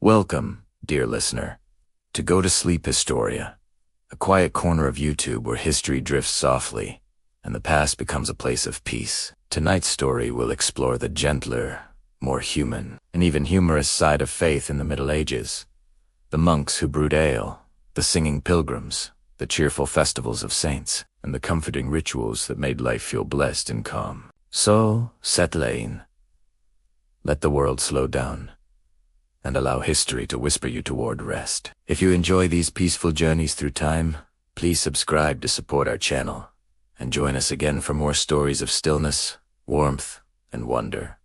Welcome, dear listener, to Go to Sleep Historia, a quiet corner of YouTube where history drifts softly and the past becomes a place of peace. Tonight's story will explore the gentler, more human, and even humorous side of faith in the Middle Ages. The monks who brewed ale, the singing pilgrims, the cheerful festivals of saints, and the comforting rituals that made life feel blessed and calm. So, settle in. Let the world slow down, and allow history to whisper you toward rest. If you enjoy these peaceful journeys through time, please subscribe to support our channel, and join us again for more stories of stillness, warmth, and wonder.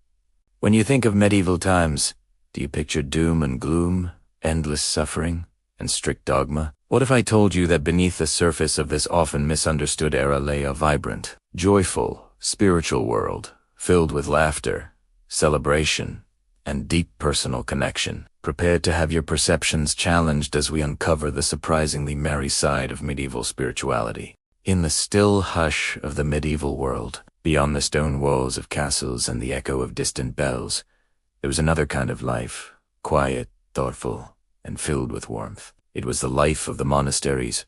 When you think of medieval times, do you picture doom and gloom, endless suffering, and strict dogma? What if I told you that beneath the surface of this often misunderstood era lay a vibrant, joyful, spiritual world, filled with laughter, celebration, and deep personal connection? Prepare to have your perceptions challenged as we uncover the surprisingly merry side of medieval spirituality. In the still hush of the medieval world, beyond the stone walls of castles and the echo of distant bells, there was another kind of life, quiet, thoughtful, and filled with warmth. It was the life of the monasteries,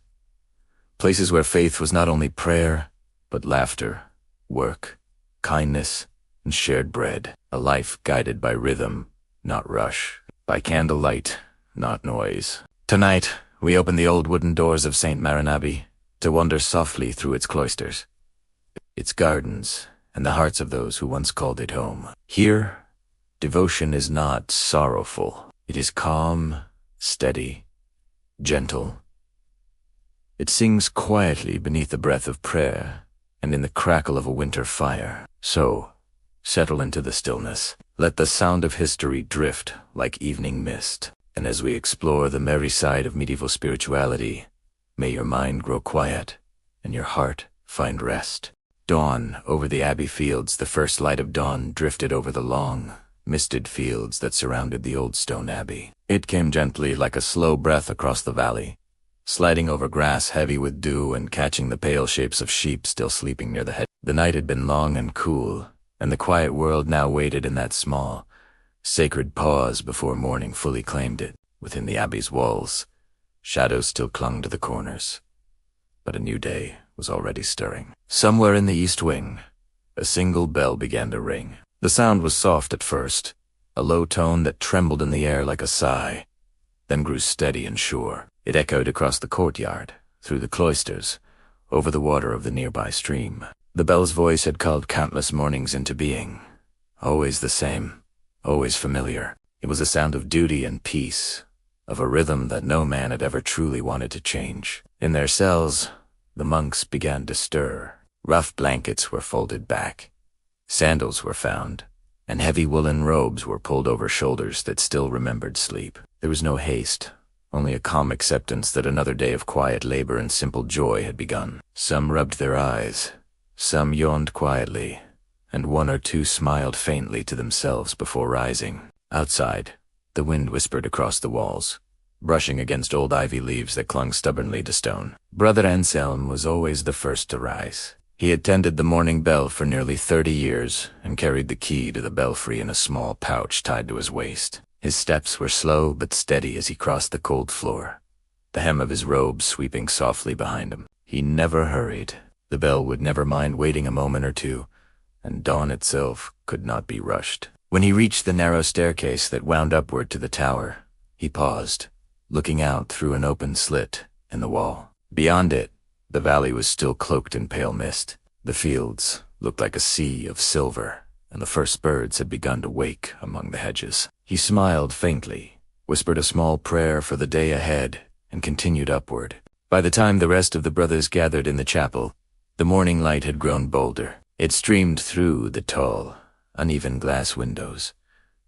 places where faith was not only prayer, but laughter, work, kindness, and shared bread. A life guided by rhythm, not rush, by candlelight, not noise. Tonight, we open the old wooden doors of St. Maron Abbey to wander softly through its cloisters, its gardens, and the hearts of those who once called it home. Here, devotion is not sorrowful. It is calm, steady, gentle. It sings quietly beneath the breath of prayer and in the crackle of a winter fire. So, settle into the stillness. Let the sound of history drift like evening mist. And as we explore the merry side of medieval spirituality, may your mind grow quiet and your heart find rest. Dawn over the Abbey fields. The first light of dawn drifted over the long, misted fields that surrounded the old stone abbey. It came gently like a slow breath across the valley, sliding over grass heavy with dew and catching the pale shapes of sheep still sleeping near the hedge. The night had been long and cool, and the quiet world now waited in that small, sacred pause before morning fully claimed it. Within the abbey's walls, shadows still clung to the corners, but a new day was already stirring. Somewhere in the east wing, a single bell began to ring. The sound was soft at first, a low tone that trembled in the air like a sigh, then grew steady and sure. It echoed across the courtyard, through the cloisters, over the water of the nearby stream. The bell's voice had called countless mornings into being, always the same, always familiar. It was a sound of duty and peace, of a rhythm that no man had ever truly wanted to change. In their cells, the monks began to stir. Rough blankets were folded back, sandals were found, and heavy woolen robes were pulled over shoulders that still remembered sleep. There was no haste, only a calm acceptance that another day of quiet labor and simple joy had begun. Some rubbed their eyes, some yawned quietly, and one or two smiled faintly to themselves before rising. Outside, the wind whispered across the walls, brushing against old ivy leaves that clung stubbornly to stone. Brother Anselm was always the first to rise. He had tended the morning bell for nearly 30 years and carried the key to the belfry in a small pouch tied to his waist. His steps were slow but steady as he crossed the cold floor, the hem of his robe sweeping softly behind him. He never hurried. The bell would never mind waiting a moment or two, and dawn itself could not be rushed. When he reached the narrow staircase that wound upward to the tower, he paused, looking out through an open slit in the wall. Beyond it, the valley was still cloaked in pale mist. The fields looked like a sea of silver, and the first birds had begun to wake among the hedges. He smiled faintly, whispered a small prayer for the day ahead, and continued upward. By the time the rest of the brothers gathered in the chapel, the morning light had grown bolder. It streamed through the tall, uneven glass windows,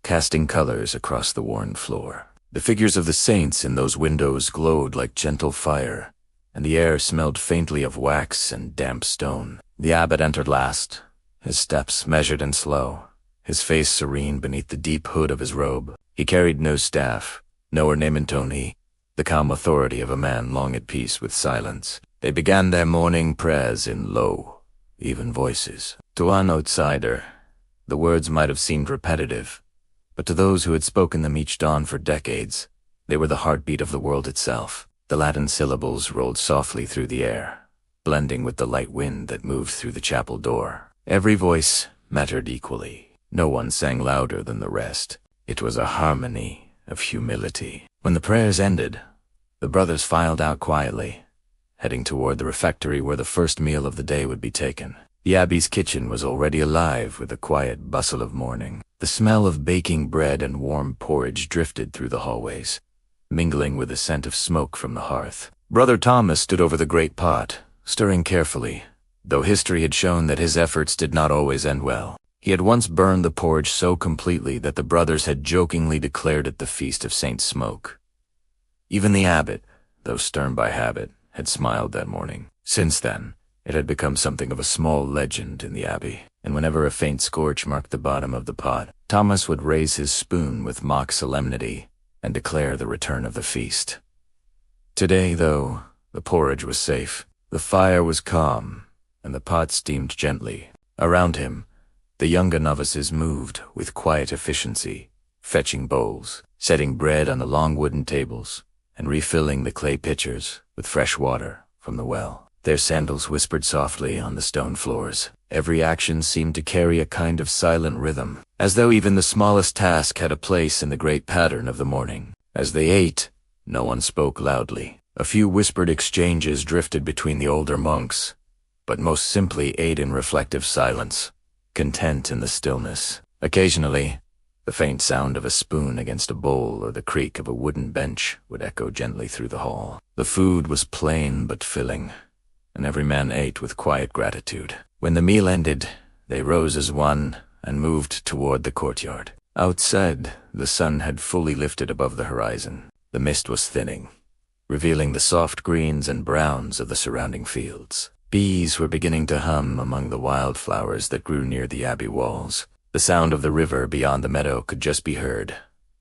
casting colors across the worn floor. The figures of the saints in those windows glowed like gentle fire, and the air smelled faintly of wax and damp stone. The abbot entered last, his steps measured and slow, his face serene beneath the deep hood of his robe. He carried no staff, no ornamentoni, the calm authority of a man long at peace with silence. They began their morning prayers in low, even voices. To an outsider, the words might have seemed repetitive, but to those who had spoken them each dawn for decades, they were the heartbeat of the world itself. The Latin syllables rolled softly through the air, blending with the light wind that moved through the chapel door. Every voice mattered equally. No one sang louder than the rest. It was a harmony of humility. When the prayers ended, the brothers filed out quietly, heading toward the refectory where the first meal of the day would be taken. The Abbey's kitchen was already alive with the quiet bustle of morning. The smell of baking bread and warm porridge drifted through the hallways, mingling with the scent of smoke from the hearth. Brother Thomas stood over the great pot, stirring carefully, though history had shown that his efforts did not always end well. He had once burned the porridge so completely that the brothers had jokingly declared it the Feast of Saint Smoke. Even the abbot, though stern by habit, had smiled that morning. Since then, it had become something of a small legend in the Abbey, and whenever a faint scorch marked the bottom of the pot, Thomas would raise his spoon with mock solemnity and declare the return of the feast. Today, though, the porridge was safe, the fire was calm, and the pot steamed gently. Around him, the younger novices moved with quiet efficiency, fetching bowls, setting bread on the long wooden tables, and refilling the clay pitchers with fresh water from the well. Their sandals whispered softly on the stone floors. Every action seemed to carry a kind of silent rhythm, as though even the smallest task had a place in the great pattern of the morning. As they ate, no one spoke loudly. A few whispered exchanges drifted between the older monks, but most simply ate in reflective silence, content in the stillness. Occasionally, the faint sound of a spoon against a bowl or the creak of a wooden bench would echo gently through the hall. The food was plain but filling, and every man ate with quiet gratitude. When the meal ended, they rose as one and moved toward the courtyard. Outside, the sun had fully lifted above the horizon. The mist was thinning, revealing the soft greens and browns of the surrounding fields. Bees were beginning to hum among the wildflowers that grew near the Abbey walls. The sound of the river beyond the meadow could just be heard,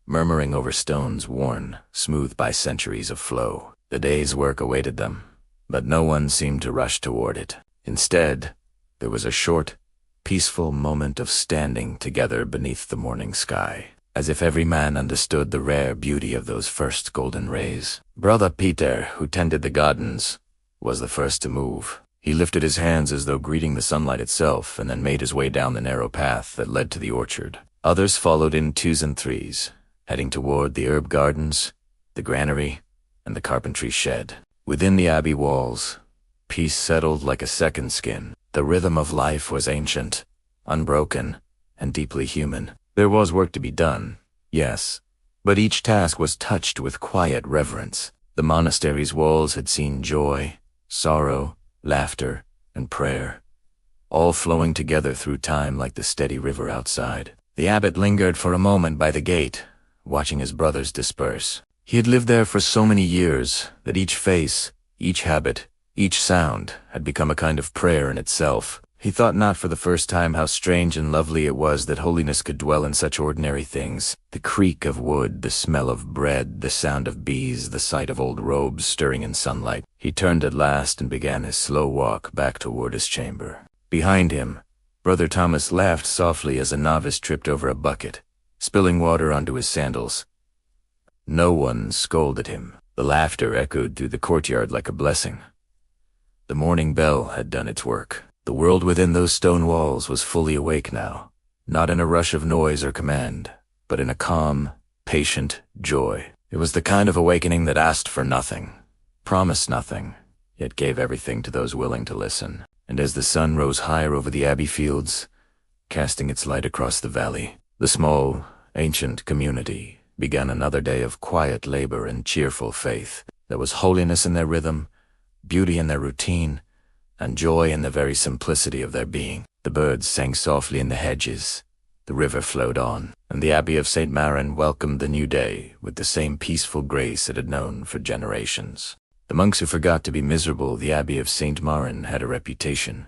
murmuring over stones worn, smooth by centuries of flow. The day's work awaited them, but no one seemed to rush toward it. Instead, there was a short, peaceful moment of standing together beneath the morning sky, as if every man understood the rare beauty of those first golden rays. Brother Peter, who tended the gardens, was the first to move. He lifted his hands as though greeting the sunlight itself, and then made his way down the narrow path that led to the orchard. Others followed in twos and threes, heading toward the herb gardens, the granary, and the carpentry shed. Within the Abbey walls, peace settled like a second skin. The rhythm of life was ancient, unbroken, and deeply human. There was work to be done, yes, but each task was touched with quiet reverence. The monastery's walls had seen joy, sorrow, laughter, and prayer, all flowing together through time like the steady river outside. The abbot lingered for a moment by the gate, watching his brothers disperse. He had lived there for so many years that each face, each habit, each sound had become a kind of prayer in itself. He thought not for the first time how strange and lovely it was that holiness could dwell in such ordinary things. The creak of wood, the smell of bread, the sound of bees, the sight of old robes stirring in sunlight. He turned at last and began his slow walk back toward his chamber. Behind him, Brother Thomas laughed softly as a novice tripped over a bucket, spilling water onto his sandals. No one scolded him. The laughter echoed through the courtyard like a blessing. The morning bell had done its work. The world within those stone walls was fully awake now, not in a rush of noise or command, but in a calm, patient joy. It was the kind of awakening that asked for nothing, promised nothing, yet gave everything to those willing to listen. And as the sun rose higher over the Abbey fields, casting its light across the valley, the small, ancient community began another day of quiet labor and cheerful faith. There was holiness in their rhythm, beauty in their routine, and joy in the very simplicity of their being. The birds sang softly in the hedges, the river flowed on, and the Abbey of St. Maron welcomed the new day with the same peaceful grace it had known for generations. The monks who forgot to be miserable, the Abbey of St. Maron had a reputation,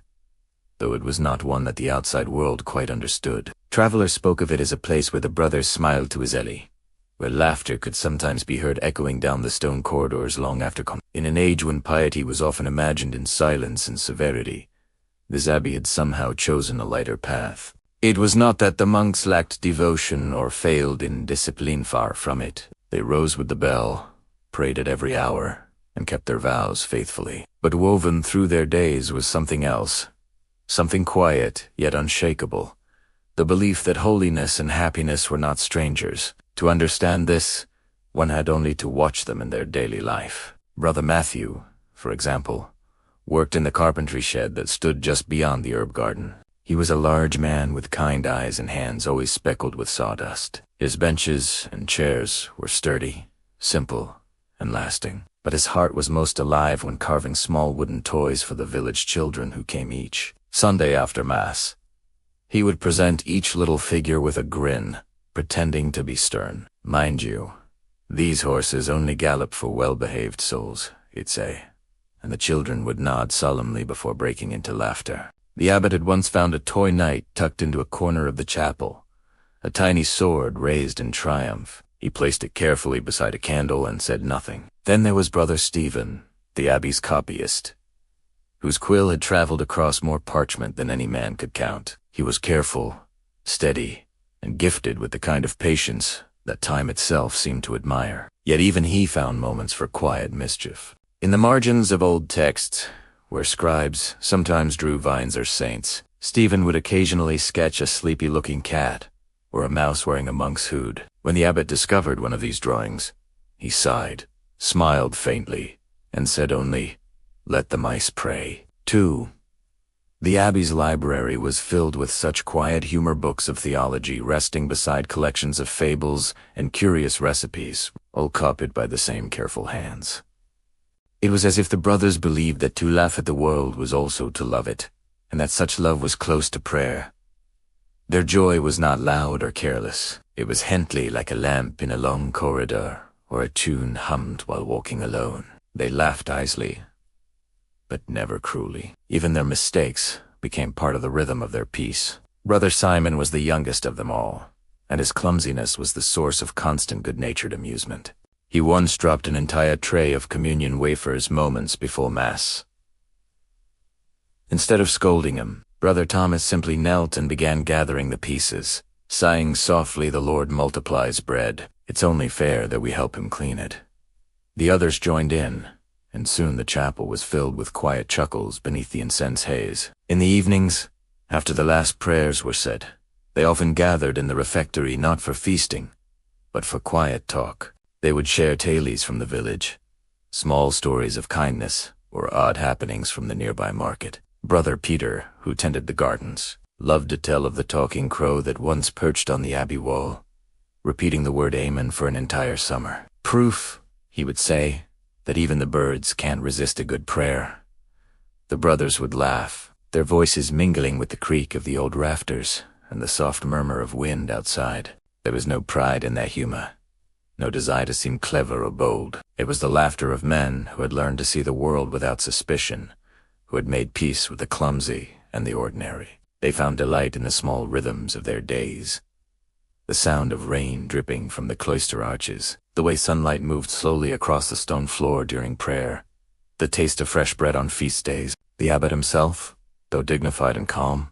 though it was not one that the outside world quite understood. Travelers spoke of it as a place where the brothers smiled to his Ellie, where laughter could sometimes be heard echoing down the stone corridors long after In an age when piety was often imagined in silence and severity, this abbey had somehow chosen a lighter path. It was not that the monks lacked devotion or failed in discipline, far from it. They rose with the bell, prayed at every hour, and kept their vows faithfully. But woven through their days was something else, something quiet yet unshakable, the belief that holiness and happiness were not strangers. To understand this, one had only to watch them in their daily life. Brother Matthew, for example, worked in the carpentry shed that stood just beyond the herb garden. He was a large man with kind eyes and hands always speckled with sawdust. His benches and chairs were sturdy, simple, and lasting. But his heart was most alive when carving small wooden toys for the village children who came each Sunday after Mass. He would present each little figure with a grin, pretending to be stern. Mind you, these horses only gallop for well-behaved souls, he'd say, and the children would nod solemnly before breaking into laughter. The abbot had once found a toy knight tucked into a corner of the chapel, a tiny sword raised in triumph. He placed it carefully beside a candle and said nothing. Then there was Brother Stephen, the abbey's copyist, whose quill had traveled across more parchment than any man could count. He was careful, steady, and gifted with the kind of patience that time itself seemed to admire. Yet even he found moments for quiet mischief. In the margins of old texts, where scribes sometimes drew vines or saints, Stephen would occasionally sketch a sleepy-looking cat or a mouse wearing a monk's hood. When the abbot discovered one of these drawings, he sighed, smiled faintly, and said only, "Let the mice pray." 2. The abbey's library was filled with such quiet humor books of theology resting beside collections of fables and curious recipes, all copied by the same careful hands. It was as if the brothers believed that to laugh at the world was also to love it, and that such love was close to prayer. Their joy was not loud or careless. It was gently like a lamp in a long corridor, or a tune hummed while walking alone. They laughed easily, but never cruelly. Even their mistakes became part of the rhythm of their peace. Brother Simon was the youngest of them all, and his clumsiness was the source of constant good-natured amusement. He once dropped an entire tray of communion wafers moments before Mass. Instead of scolding him, Brother Thomas simply knelt and began gathering the pieces, sighing softly, "The Lord multiplies bread. It's only fair that we help him clean it." The others joined in, and soon the chapel was filled with quiet chuckles beneath the incense haze. In the evenings, after the last prayers were said, they often gathered in the refectory not for feasting, but for quiet talk. They would share tales from the village, small stories of kindness, or odd happenings from the nearby market. Brother Peter, who tended the gardens, loved to tell of the talking crow that once perched on the abbey wall, repeating the word Amen for an entire summer. "Proof," he would say, "that even the birds can't resist a good prayer." The brothers would laugh, their voices mingling with the creak of the old rafters and the soft murmur of wind outside. There was no pride in their humor, no desire to seem clever or bold. It was the laughter of men who had learned to see the world without suspicion, who had made peace with the clumsy and the ordinary. They found delight in the small rhythms of their days. The sound of rain dripping from the cloister arches, the way sunlight moved slowly across the stone floor during prayer, the taste of fresh bread on feast days. The abbot himself, though dignified and calm,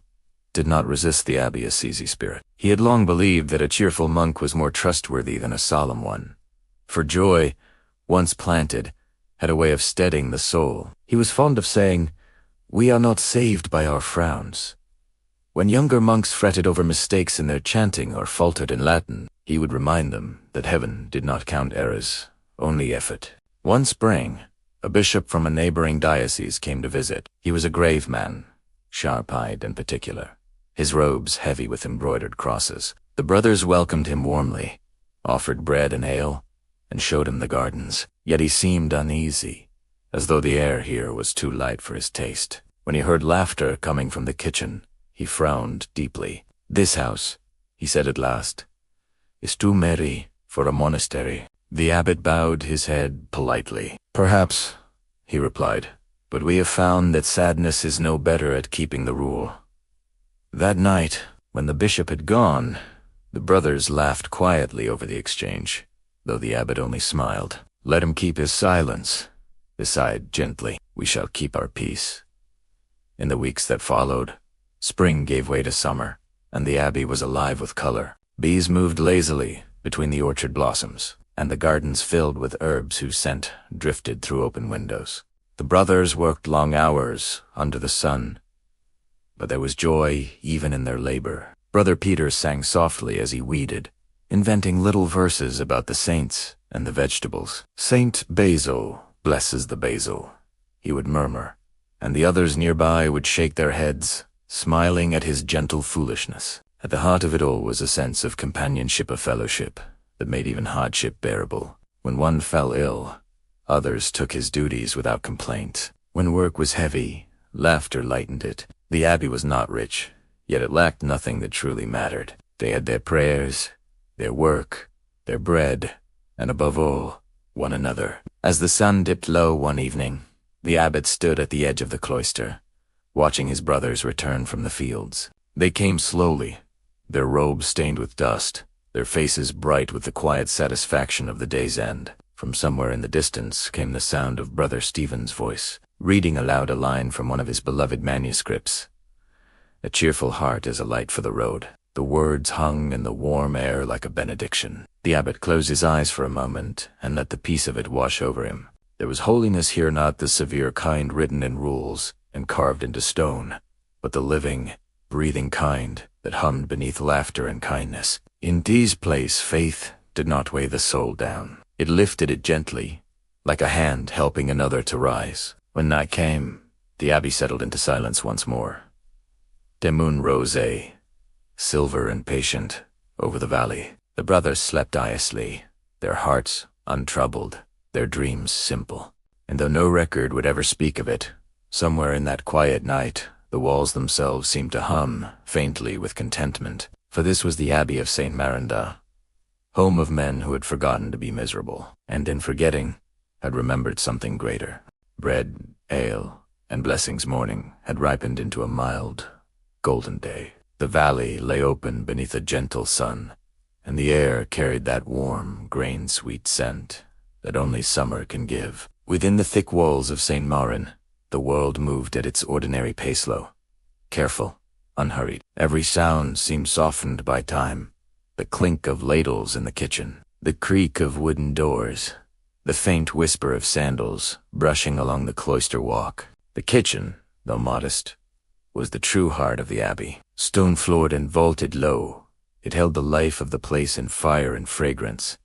did not resist the Abbey Assisi spirit. He had long believed that a cheerful monk was more trustworthy than a solemn one, for joy, once planted, had a way of steadying the soul. He was fond of saying, "We are not saved by our frowns." When younger monks fretted over mistakes in their chanting or faltered in Latin, he would remind them that heaven did not count errors, only effort. One spring, a bishop from a neighboring diocese came to visit. He was a grave man, sharp-eyed and particular, his robes heavy with embroidered crosses. The brothers welcomed him warmly, offered bread and ale, and showed him the gardens. Yet he seemed uneasy, as though the air here was too light for his taste. When he heard laughter coming from the kitchen, he frowned deeply. "This house," he said at last, "is too merry for a monastery." The abbot bowed his head politely. "Perhaps," he replied, "but we have found that sadness is no better at keeping the rule." That night, when the bishop had gone, the brothers laughed quietly over the exchange, though the abbot only smiled. "Let him keep his silence," he sighed gently. "We shall keep our peace." In the weeks that followed, spring gave way to summer, and the abbey was alive with color. Bees moved lazily between the orchard blossoms, and the gardens filled with herbs whose scent drifted through open windows. The brothers worked long hours under the sun, but there was joy even in their labor. Brother Peter sang softly as he weeded, inventing little verses about the saints and the vegetables. "Saint Basil blesses the basil," he would murmur, and the others nearby would shake their heads, smiling at his gentle foolishness. At the heart of it all was a sense of companionship, of fellowship, that made even hardship bearable. When one fell ill, others took his duties without complaint. When work was heavy, laughter lightened it. The abbey was not rich, yet it lacked nothing that truly mattered. They had their prayers, their work, their bread, and above all, one another. As the sun dipped low one evening, the abbot stood at the edge of the cloister, watching his brothers return from the fields. They came slowly, their robes stained with dust, their faces bright with the quiet satisfaction of the day's end. From somewhere in the distance came the sound of Brother Stephen's voice, reading aloud a line from one of his beloved manuscripts. "A cheerful heart is a light for the road." The words hung in the warm air like a benediction. The abbot closed his eyes for a moment and let the peace of it wash over him. There was holiness here, not the severe kind written in rules and carved into stone, but the living, breathing kind that hummed beneath laughter and kindness. In Dee's place, faith did not weigh the soul down. It lifted it gently, like a hand helping another to rise. When night came, the abbey settled into silence once more. The moon rose, silver and patient, over the valley. The brothers slept iously, their hearts untroubled, their dreams simple. And though no record would ever speak of it, somewhere in that quiet night, the walls themselves seemed to hum faintly with contentment. For this was the Abbey of St. Marinda, home of men who had forgotten to be miserable, and in forgetting, had remembered something greater. Bread, ale, and blessings morning had ripened into a mild, golden day. The valley lay open beneath a gentle sun, and the air carried that warm, grain-sweet scent that only summer can give. Within the thick walls of St. Marin, the world moved at its ordinary pace, low, careful, unhurried. Every sound seemed softened by time. The clink of ladles in the kitchen, the creak of wooden doors, the faint whisper of sandals brushing along the cloister walk. The kitchen, though modest, was the true heart of the abbey. Stone-floored and vaulted low, it held the life of the place in fire and fragrance.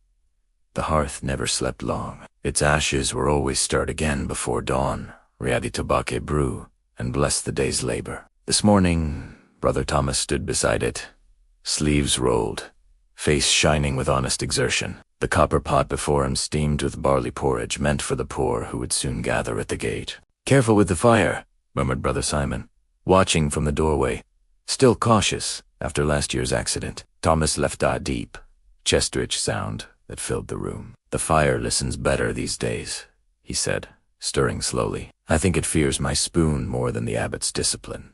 The hearth never slept long. Its ashes were always stirred again before dawn, ready to bake brew and bless the day's labor. This morning, Brother Thomas stood beside it, sleeves rolled, face shining with honest exertion. The copper pot before him steamed with barley porridge meant for the poor who would soon gather at the gate. "Careful with the fire," murmured Brother Simon, watching from the doorway, still cautious after last year's accident. Thomas left a deep, chest-rich sound that filled the room. "The fire listens better these days," he said, stirring slowly. "I think it fears my spoon more than the abbot's discipline."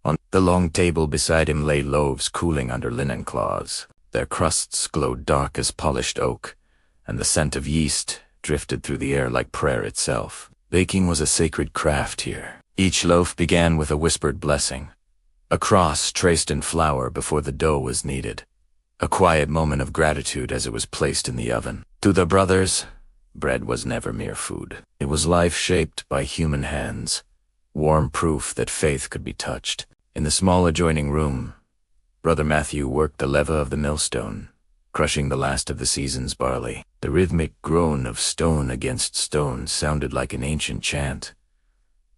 On the long table beside him lay loaves cooling under linen cloths. Their crusts glowed dark as polished oak, and the scent of yeast drifted through the air like prayer itself. Baking was a sacred craft here. Each loaf began with a whispered blessing, a cross traced in flour before the dough was kneaded, a quiet moment of gratitude as it was placed in the oven. To the brothers, bread was never mere food. It was life shaped by human hands, warm proof that faith could be touched. In the small adjoining room, Brother Matthew worked the leva of the millstone, crushing the last of the season's barley. The rhythmic groan of stone against stone sounded like an ancient chant.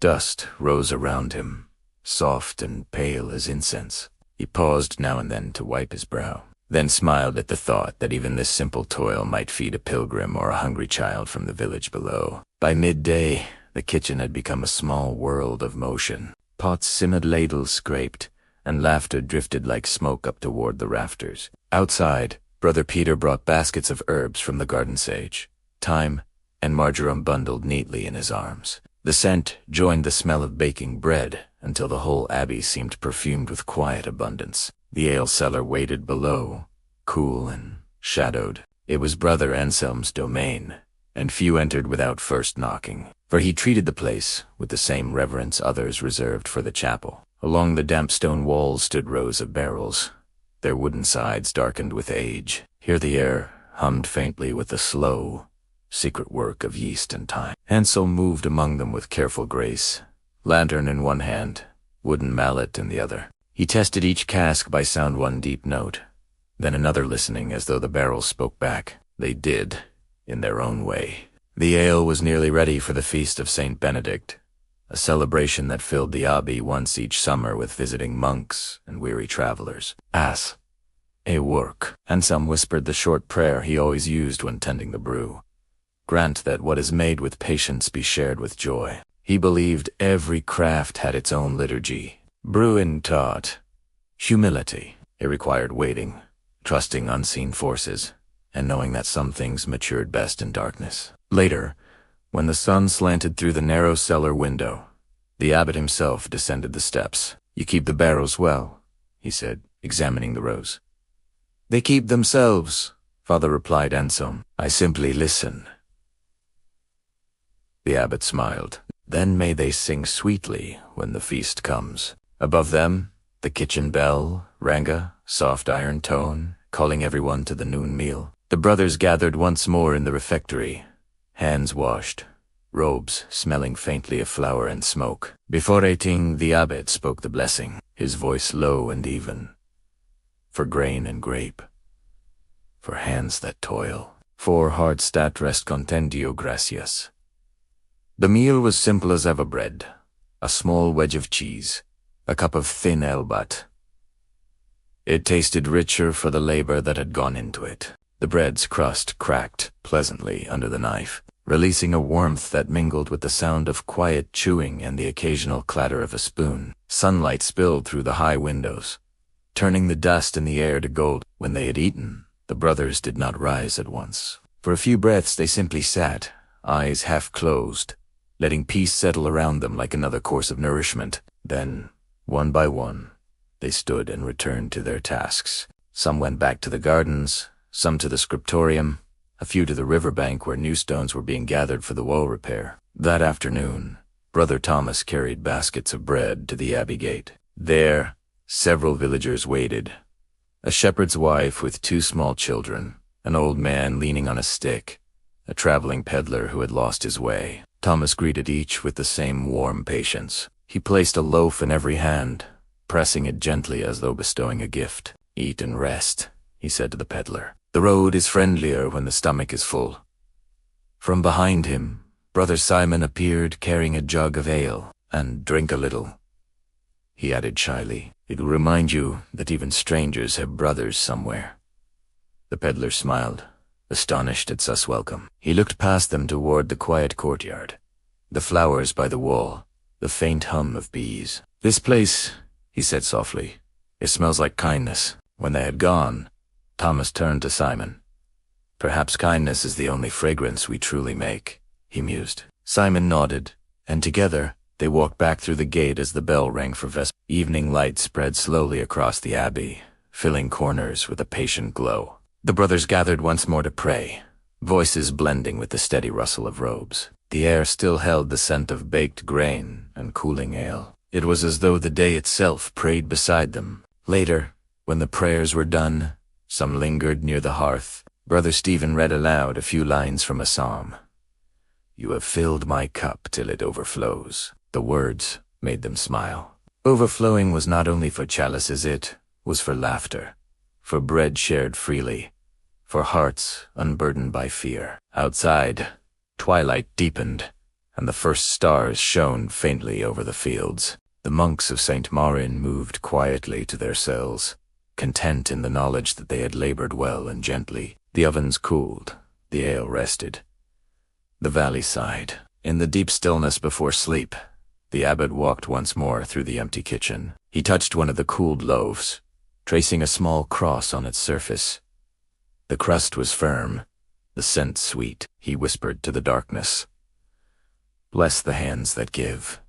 Dust rose around him, soft and pale as incense. He paused now and then to wipe his brow, then smiled at the thought that even this simple toil might feed a pilgrim or a hungry child from the village below. By midday, the kitchen had become a small world of motion. Pots simmered, ladles scraped, and laughter drifted like smoke up toward the rafters. Outside, Brother Peter brought baskets of herbs from the garden sage, thyme, and marjoram bundled neatly in his arms. The scent joined the smell of baking bread until the whole abbey seemed perfumed with quiet abundance. The ale cellar waited below, cool and shadowed. It was Brother Anselm's domain, and few entered without first knocking, for he treated the place with the same reverence others reserved for the chapel. Along the damp stone walls stood rows of barrels, their wooden sides darkened with age. Here the air hummed faintly with the slow, secret work of yeast and time. Hansel moved among them with careful grace, lantern in one hand, wooden mallet in the other. He tested each cask by sound one deep note, then another, listening as though the barrels spoke back. They did, in their own way. The ale was nearly ready for the feast of Saint Benedict, a celebration that filled the Abbey once each summer with visiting monks and weary travelers. As a work, Anselm whispered the short prayer he always used when tending the brew. Grant that what is made with patience be shared with joy. He believed every craft had its own liturgy. Brewing taught humility. It required waiting, trusting unseen forces, and knowing that some things matured best in darkness. Later, when the sun slanted through the narrow cellar window, the abbot himself descended the steps. "You keep the barrels well," he said, examining the rows. "They keep themselves," Father replied Anselm. "I simply listen." The abbot smiled. "Then may they sing sweetly when the feast comes." Above them, the kitchen bell rang a soft iron tone, calling everyone to the noon meal. The brothers gathered once more in the refectory, hands washed, robes smelling faintly of flour and smoke. Before eating, the abbot spoke the blessing, his voice low and even. "For grain and grape, for hands that toil, for hearts that rest contentio gracias." The meal was simple as ever: bread, a small wedge of cheese, a cup of thin ale, but it tasted richer for the labor that had gone into it. The bread's crust cracked pleasantly under the knife, releasing a warmth that mingled with the sound of quiet chewing and the occasional clatter of a spoon. Sunlight spilled through the high windows, turning the dust in the air to gold. When they had eaten, the brothers did not rise at once. For a few breaths they simply sat, eyes half closed, letting peace settle around them like another course of nourishment. Then, one by one, they stood and returned to their tasks. Some went back to the gardens, some to the scriptorium, a few to the riverbank where new stones were being gathered for the wall repair. That afternoon, Brother Thomas carried baskets of bread to the Abbey gate. There, several villagers waited. A shepherd's wife with 2 small children, an old man leaning on a stick, a traveling peddler who had lost his way. Thomas greeted each with the same warm patience. He placed a loaf in every hand, pressing it gently as though bestowing a gift. "Eat and rest," he said to the peddler. "The road is friendlier when the stomach is full." From behind him, Brother Simon appeared carrying a jug of ale. "And drink a little," he added shyly. "It will remind you that even strangers have brothers somewhere." The peddler smiled, astonished at such welcome. He looked past them toward the quiet courtyard, the flowers by the wall, the faint hum of bees. "This place," he said softly, "it smells like kindness." When they had gone, Thomas turned to Simon. "Perhaps kindness is the only fragrance we truly make," he mused. Simon nodded, and together they walked back through the gate as the bell rang for vesper. Evening light spread slowly across the Abbey, filling corners with a patient glow. The brothers gathered once more to pray, voices blending with the steady rustle of robes. The air still held the scent of baked grain and cooling ale. It was as though the day itself prayed beside them. Later, when the prayers were done, some lingered near the hearth. Brother Stephen read aloud a few lines from a psalm. "You have filled my cup till it overflows." The words made them smile. Overflowing was not only for chalices, it was for laughter, for bread shared freely, for hearts unburdened by fear. Outside, twilight deepened, and the first stars shone faintly over the fields. The monks of St. Marin moved quietly to their cells, content in the knowledge that they had labored well and gently. The ovens cooled, the ale rested. The valley sighed. In the deep stillness before sleep, the abbot walked once more through the empty kitchen. He touched one of the cooled loaves, tracing a small cross on its surface. The crust was firm, the scent sweet. He whispered to the darkness, "Bless the hands that give,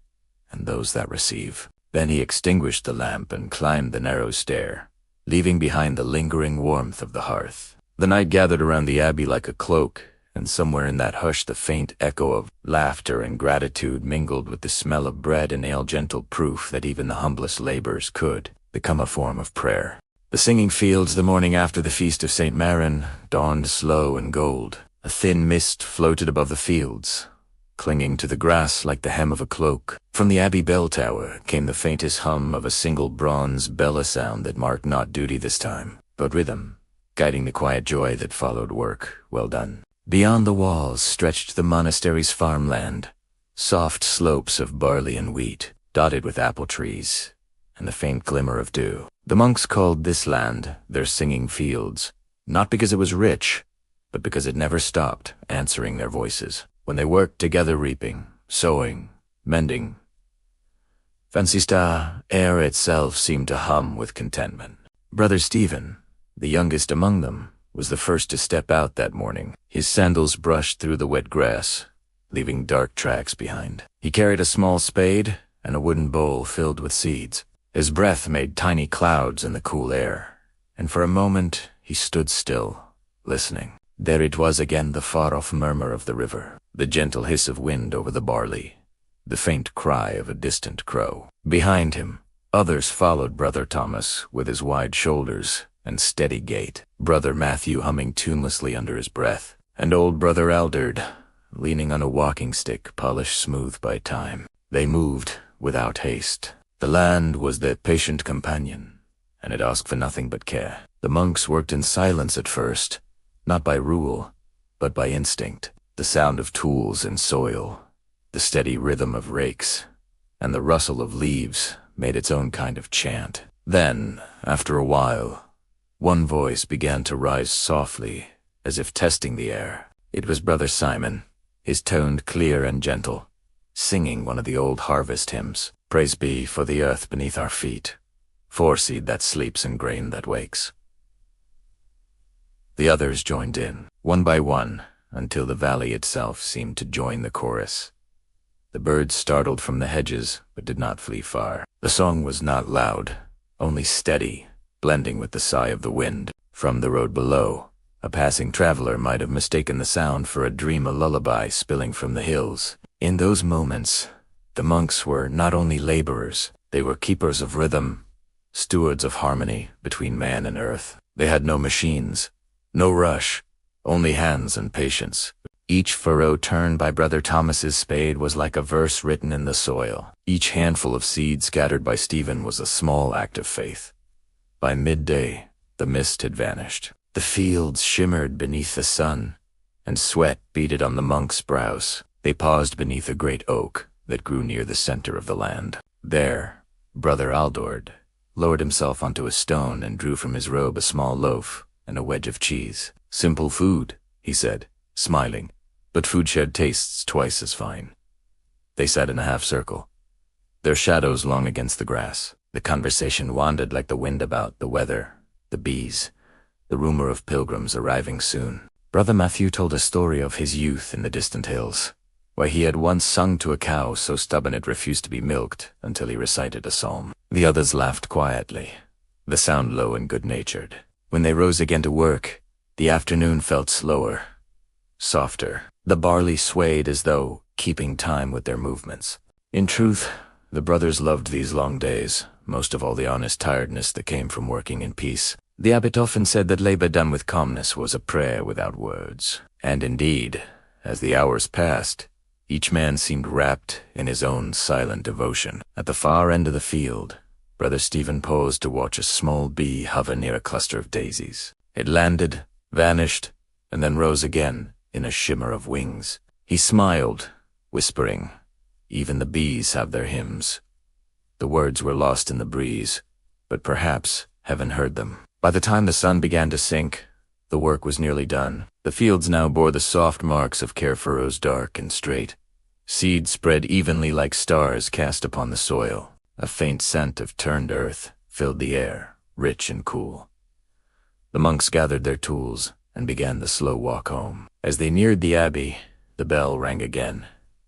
and those that receive." Then he extinguished the lamp and climbed the narrow stair, leaving behind the lingering warmth of the hearth. The night gathered around the Abbey like a cloak, and somewhere in that hush the faint echo of laughter and gratitude mingled with the smell of bread and ale, gentle proof that even the humblest labors could become a form of prayer. The singing fields the morning after the feast of St. Maron dawned slow and gold. A thin mist floated above the fields, clinging to the grass like the hem of a cloak. From the Abbey bell tower came the faintest hum of a single bronze bell, a sound that marked not duty this time, but rhythm, guiding the quiet joy that followed work well done. Beyond the walls stretched the monastery's farmland, soft slopes of barley and wheat, dotted with apple trees, and the faint glimmer of dew. The monks called this land their singing fields, not because it was rich, but because it never stopped answering their voices. When they worked together, reaping, sowing, mending, Fancista air itself seemed to hum with contentment. Brother Stephen, the youngest among them, was the first to step out that morning. His sandals brushed through the wet grass, leaving dark tracks behind. He carried a small spade and a wooden bowl filled with seeds. His breath made tiny clouds in the cool air, and for a moment he stood still, listening. There it was again, the far-off murmur of the river, the gentle hiss of wind over the barley, the faint cry of a distant crow. Behind him, others followed Brother Thomas with his wide shoulders and steady gait, Brother Matthew humming tunelessly under his breath, and old Brother Alderd, leaning on a walking stick polished smooth by time. They moved without haste. The land was their patient companion, and it asked for nothing but care. The monks worked in silence at first, not by rule, but by instinct. The sound of tools and soil, the steady rhythm of rakes, and the rustle of leaves made its own kind of chant. Then, after a while, one voice began to rise softly, as if testing the air. It was Brother Simon, his tone clear and gentle, singing one of the old harvest hymns. Praise be for the earth beneath our feet, for seed that sleeps and grain that wakes. The others joined in, one by one, until the valley itself seemed to join the chorus. The birds startled from the hedges, but did not flee far. The song was not loud, only steady, blending with the sigh of the wind. From the road below, a passing traveler might have mistaken the sound for a dream, a lullaby spilling from the hills. In those moments, the monks were not only laborers, they were keepers of rhythm, stewards of harmony between man and earth. They had no machines, no rush, only hands and patience. Each furrow turned by Brother Thomas's spade was like a verse written in the soil. Each handful of seed scattered by Stephen was a small act of faith. By midday, the mist had vanished. The fields shimmered beneath the sun, and sweat beaded on the monks' brows. They paused beneath a great oak that grew near the center of the land. There, Brother Aldord lowered himself onto a stone and drew from his robe a small loaf and a wedge of cheese. "Simple food," he said, smiling, "but food shared tastes twice as fine." They sat in a half-circle, their shadows long against the grass. The conversation wandered like the wind about the weather, the bees, the rumor of pilgrims arriving soon. Brother Matthew told a story of his youth in the distant hills, where he had once sung to a cow so stubborn it refused to be milked until he recited a psalm. The others laughed quietly, the sound low and good-natured. When they rose again to work, the afternoon felt slower, softer. The barley swayed as though keeping time with their movements. In truth, the brothers loved these long days, most of all the honest tiredness that came from working in peace. The abbot often said that labor done with calmness was a prayer without words. And indeed, as the hours passed, each man seemed wrapped in his own silent devotion. At the far end of the field, Brother Stephen paused to watch a small bee hover near a cluster of daisies. It landed, vanished, and then rose again in a shimmer of wings. He smiled, whispering, "Even the bees have their hymns." The words were lost in the breeze, but perhaps heaven heard them. By the time the sun began to sink, the work was nearly done. The fields now bore the soft marks of care furrows, dark and straight. Seed spread evenly like stars cast upon the soil. A faint scent of turned earth filled the air, rich and cool. The monks gathered their tools and began the slow walk home. As they neared the abbey, the bell rang again,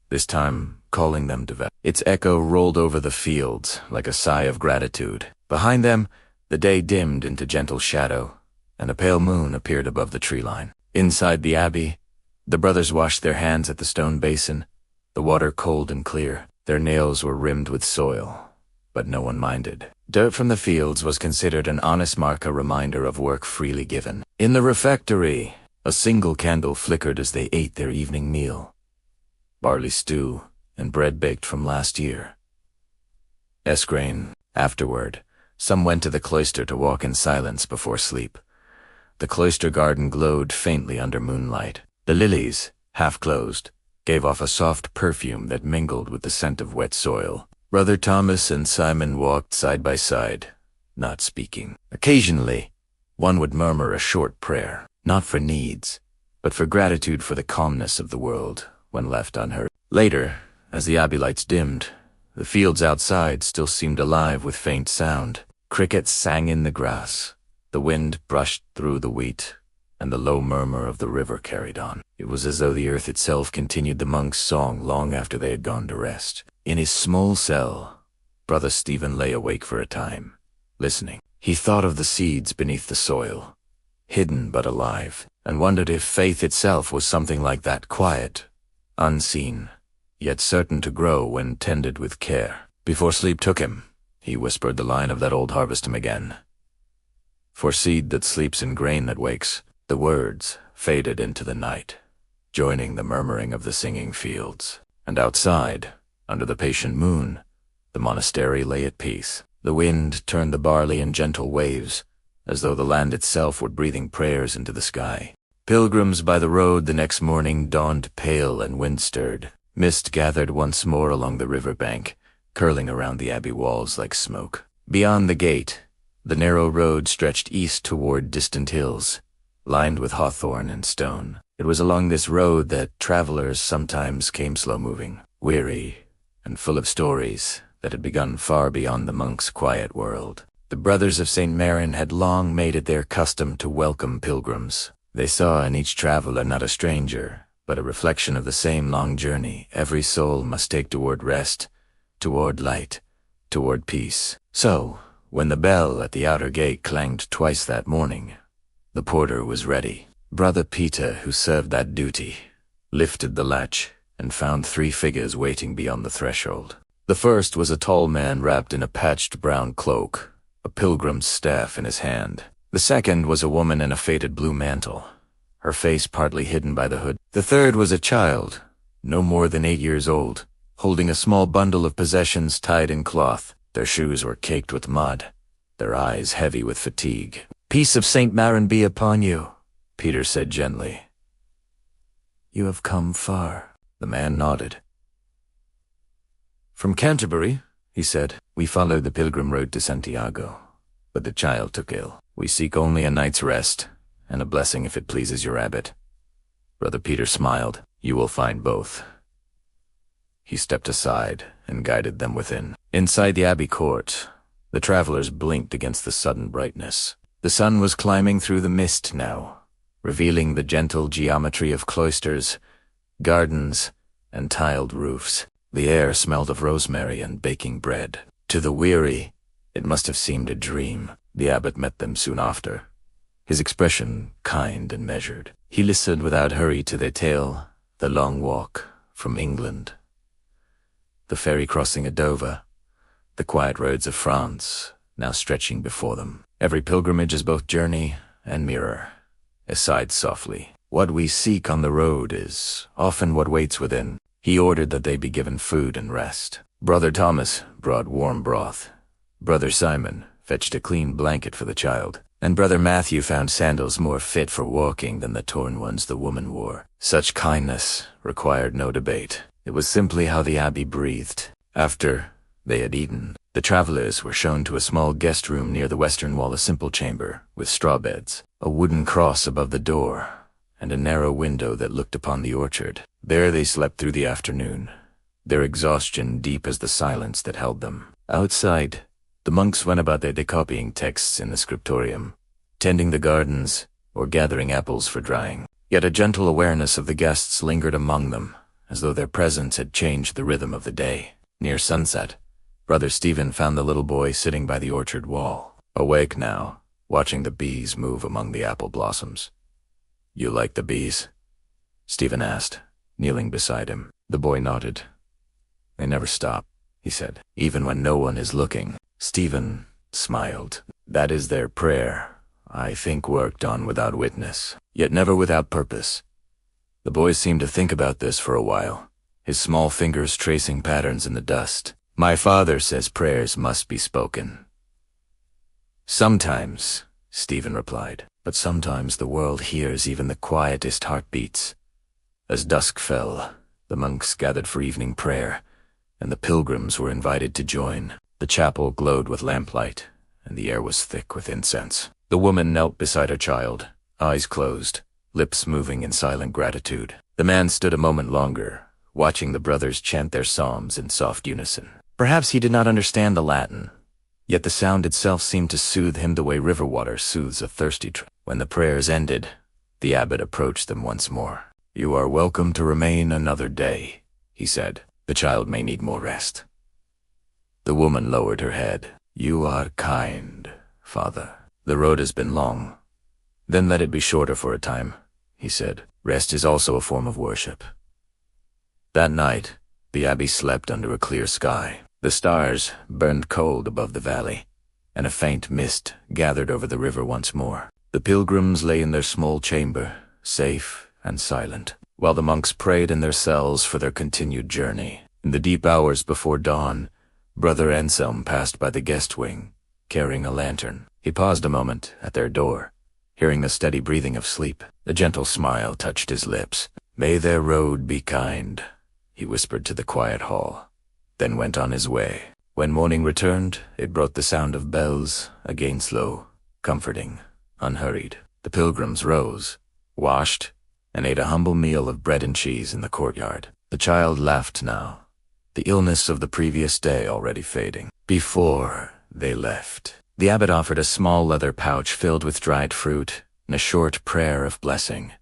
this time calling them to its echo rolled over the fields like a sigh of gratitude. Behind them, the day dimmed into gentle shadow, and a pale moon appeared above the tree line. Inside the abbey, The brothers washed their hands at the stone basin, the water cold and clear. Their nails were rimmed with soil, but no one minded. Dirt from the fields was considered an honest mark, a reminder of work freely given. In the refectory, a single candle flickered as they ate their evening meal. Barley stew and bread baked from last year. Esgrain. Afterward, some went to the cloister to walk in silence before sleep. The cloister garden glowed faintly under moonlight. The lilies, half closed, gave off a soft perfume that mingled with the scent of wet soil. Brother Thomas and Simon walked side by side, not speaking. Occasionally, one would murmur a short prayer, not for needs, but for gratitude for the calmness of the world when left unheard. Later, as the Abbey lights dimmed, the fields outside still seemed alive with faint sound. Crickets sang in the grass, the wind brushed through the wheat, and the low murmur of the river carried on. It was as though the earth itself continued the monks' song long after they had gone to rest. In his small cell, Brother Stephen lay awake for a time, listening. He thought of the seeds beneath the soil, hidden but alive, and wondered if faith itself was something like that, quiet, unseen, yet certain to grow when tended with care. Before sleep took him, he whispered the line of that old harvest hymn again. For seed that sleeps in grain that wakes, the words faded into the night, joining the murmuring of the singing fields. And outside, under the patient moon, the monastery lay at peace. The wind turned the barley in gentle waves, as though the land itself were breathing prayers into the sky. Pilgrims by the road the next morning dawned pale and wind-stirred. Mist gathered once more along the river bank, curling around the abbey walls like smoke. Beyond the gate, the narrow road stretched east toward distant hills, lined with hawthorn and stone. It was along this road that travelers sometimes came slow-moving, weary, and full of stories that had begun far beyond the monks' quiet world. The brothers of St. Maron had long made it their custom to welcome pilgrims. They saw in each traveler not a stranger, but a reflection of the same long journey every soul must take toward rest, toward light, toward peace. So, when the bell at the outer gate clanged twice that morning, the porter was ready. Brother Peter, who served that duty, lifted the latch and found 3 figures waiting beyond the threshold. The first was a tall man wrapped in a patched brown cloak, a pilgrim's staff in his hand. The second was a woman in a faded blue mantle, her face partly hidden by the hood. The third was a child, no more than 8 years old, holding a small bundle of possessions tied in cloth. Their shoes were caked with mud, their eyes heavy with fatigue. "Peace of St. Maron be upon you," Peter said gently. "You have come far." The man nodded. "From Canterbury," he said. "We followed the pilgrim road to Santiago, but the child took ill. We seek only a night's rest, and a blessing if it pleases your abbot." Brother Peter smiled. "You will find both." He stepped aside and guided them within. Inside the abbey court, the travelers blinked against the sudden brightness. The sun was climbing through the mist now, revealing the gentle geometry of cloisters, gardens, and tiled roofs. The air smelled of rosemary and baking bread. To the weary, it must have seemed a dream. The abbot met them soon after, his expression kind and measured. He listened without hurry to their tale, the long walk from England, the ferry crossing at Dover, the quiet roads of France now stretching before them. Every pilgrimage is both journey and mirror. He sighed softly. What we seek on the road is often what waits within. He ordered that they be given food and rest. Brother Thomas brought warm broth. Brother Simon fetched a clean blanket for the child, and Brother Matthew found sandals more fit for walking than the torn ones the woman wore. Such kindness required no debate. It was simply how the abbey breathed. After they had eaten, the travelers were shown to a small guest room near the western wall, a simple chamber with straw beds, a wooden cross above the door, and a narrow window that looked upon the orchard. There they slept through the afternoon, their exhaustion deep as the silence that held them. Outside, the monks went about their day copying texts in the scriptorium, tending the gardens, or gathering apples for drying. Yet a gentle awareness of the guests lingered among them, as though their presence had changed the rhythm of the day. Near sunset, Brother Stephen found the little boy sitting by the orchard wall, awake now, watching the bees move among the apple blossoms. "You like the bees?" Stephen asked, kneeling beside him. The boy nodded. "They never stop," he said, "even when no one is looking." Stephen smiled. "That is their prayer, I think, worked on without witness, yet never without purpose." The boy seemed to think about this for a while, his small fingers tracing patterns in the dust. "My father says prayers must be spoken." "Sometimes," Stephen replied, "but sometimes the world hears even the quietest heartbeats." As dusk fell, the monks gathered for evening prayer, and the pilgrims were invited to join. The chapel glowed with lamplight, and the air was thick with incense. The woman knelt beside her child, eyes closed, lips moving in silent gratitude. The man stood a moment longer, watching the brothers chant their psalms in soft unison. Perhaps he did not understand the Latin, yet the sound itself seemed to soothe him the way river water soothes a thirsty traveler. When the prayers ended, the abbot approached them once more. "You are welcome to remain another day," he said. "The child may need more rest." The woman lowered her head. "You are kind, Father. The road has been long. Then let it be shorter for a time," he said. "Rest is also a form of worship." That night, the abbey slept under a clear sky. The stars burned cold above the valley, and a faint mist gathered over the river once more. The pilgrims lay in their small chamber, safe and silent, while the monks prayed in their cells for their continued journey. In the deep hours before dawn, Brother Anselm passed by the guest wing, carrying a lantern. He paused a moment at their door, hearing the steady breathing of sleep. A gentle smile touched his lips. "May their road be kind," he whispered to the quiet hall, then went on his way. When morning returned, it brought the sound of bells, again slow, comforting, unhurried. The pilgrims rose, washed, and ate a humble meal of bread and cheese in the courtyard. The child laughed now, the illness of the previous day already fading. Before they left, the abbot offered a small leather pouch filled with dried fruit and a short prayer of blessing.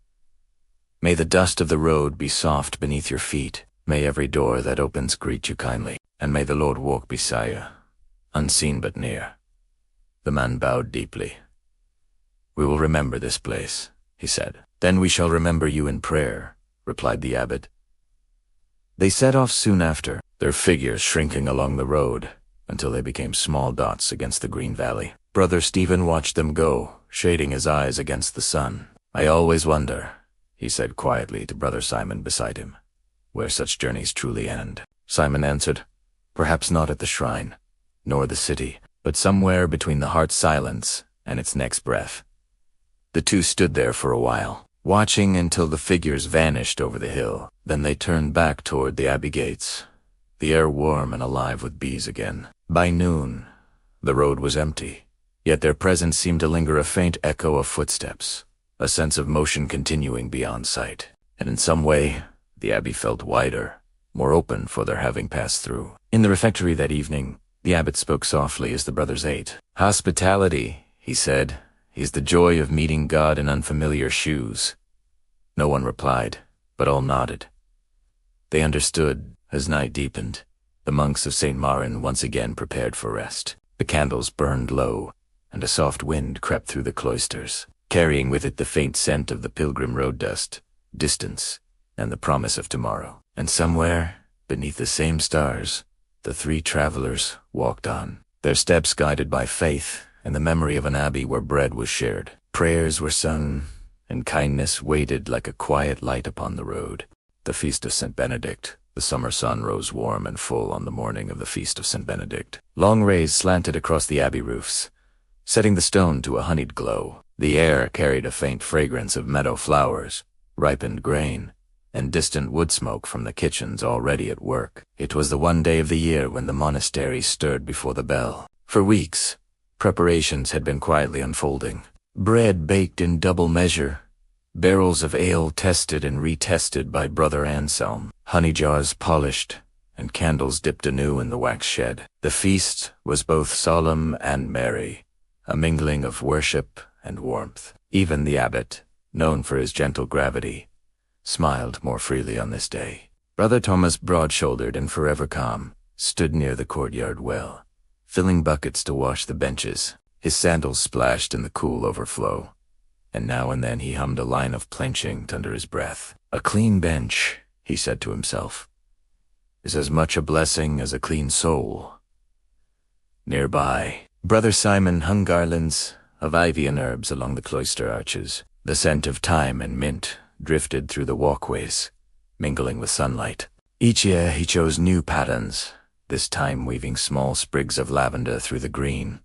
"May the dust of the road be soft beneath your feet. May every door that opens greet you kindly, and may the Lord walk beside you, unseen but near." The man bowed deeply. "We will remember this place," he said. "Then we shall remember you in prayer," replied the abbot. They set off soon after, their figures shrinking along the road until they became small dots against the green valley. Brother Stephen watched them go, shading his eyes against the sun. "I always wonder," he said quietly to Brother Simon beside him, "where such journeys truly end." Simon answered, "Perhaps not at the shrine, nor the city, but somewhere between the heart's silence and its next breath." The two stood there for a while, watching until the figures vanished over the hill. Then they turned back toward the abbey gates, the air warm and alive with bees again. By noon, the road was empty, yet their presence seemed to linger, a faint echo of footsteps, a sense of motion continuing beyond sight. And in some way, the abbey felt wider, more open for their having passed through. In the refectory that evening, the abbot spoke softly as the brothers ate. "Hospitality," he said, "is the joy of meeting God in unfamiliar shoes." No one replied, but all nodded. They understood as night deepened. The monks of St. Marin once again prepared for rest. The candles burned low, and a soft wind crept through the cloisters, carrying with it the faint scent of the pilgrim road dust, distance, and the promise of tomorrow. And somewhere, beneath the same stars, the three travelers walked on, their steps guided by faith and the memory of an abbey where bread was shared. Prayers were sung, and kindness waited like a quiet light upon the road. The feast of St. Benedict. The summer sun rose warm and full on the morning of the feast of St. Benedict. Long rays slanted across the abbey roofs, setting the stone to a honeyed glow. The air carried a faint fragrance of meadow flowers, ripened grain, and distant wood smoke from the kitchens already at work. It was the one day of the year when the monastery stirred before the bell. For weeks, preparations had been quietly unfolding. Bread baked in double measure, barrels of ale tested and retested by Brother Anselm, honey jars polished, and candles dipped anew in the wax shed. The feast was both solemn and merry, a mingling of worship and warmth. Even the abbot, known for his gentle gravity, smiled more freely on this day. Brother Thomas, broad-shouldered and forever calm, stood near the courtyard well, filling buckets to wash the benches. His sandals splashed in the cool overflow. and now and then he hummed a line of plainchant under his breath. A clean bench, he said to himself, is as much a blessing as a clean soul. Nearby, Brother Simon hung garlands of ivy and herbs along the cloister arches. The scent of thyme and mint drifted through the walkways, mingling with sunlight. Each year he chose new patterns, this time weaving small sprigs of lavender through the green,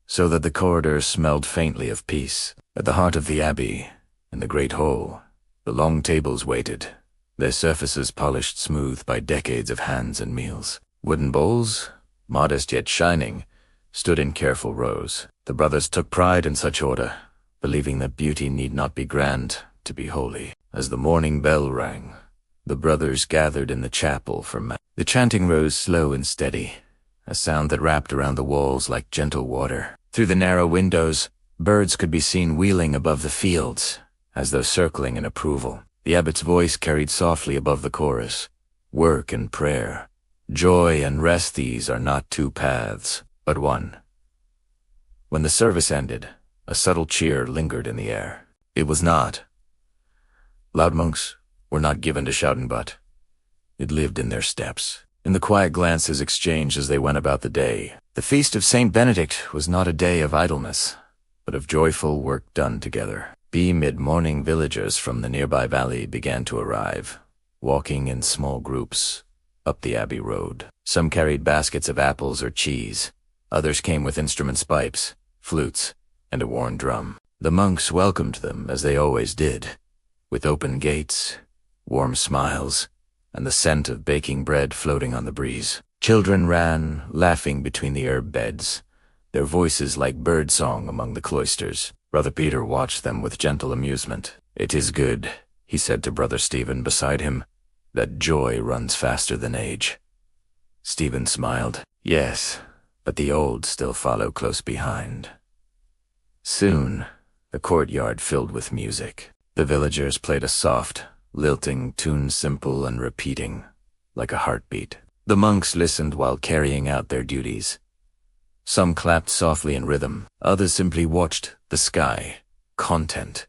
so that the corridors smelled faintly of peace. At the heart of the Abbey, in the great hall, the long tables waited, their surfaces polished smooth by decades of hands and meals. Wooden bowls, modest yet shining, stood in careful rows. The brothers took pride in such order, believing that beauty need not be grand to be holy. As the morning bell rang, the brothers gathered in the chapel for mass. The chanting rose slow and steady, a sound that wrapped around the walls like gentle water. Through the narrow windows, birds could be seen wheeling above the fields, as though circling in approval. The abbot's voice carried softly above the chorus. Work and prayer, joy and rest, these are not two paths, but one. When the service ended, a subtle cheer lingered in the air. It was not. Loud monks were not given to shouting, but it lived in their steps, in the quiet glances exchanged as they went about the day. The feast of St. Benedict was not a day of idleness, but of joyful work done together. Mid-morning villagers from the nearby valley began to arrive, walking in small groups up the Abbey road. Some carried baskets of apples or cheese. Others came with instruments, pipes, flutes, and a worn drum. The monks welcomed them as they always did, with open gates, warm smiles, and the scent of baking bread floating on the breeze. Children ran, laughing between the herb beds, their voices like birdsong among the cloisters. Brother Peter watched them with gentle amusement. It is good, he said to Brother Stephen beside him, that joy runs faster than age. Stephen smiled. Yes, but the old still follow close behind. Soon, the courtyard filled with music. The villagers played a soft, lilting tune, simple and repeating, like a heartbeat. The monks listened while carrying out their duties. Some clapped softly in rhythm, others simply watched the sky, content.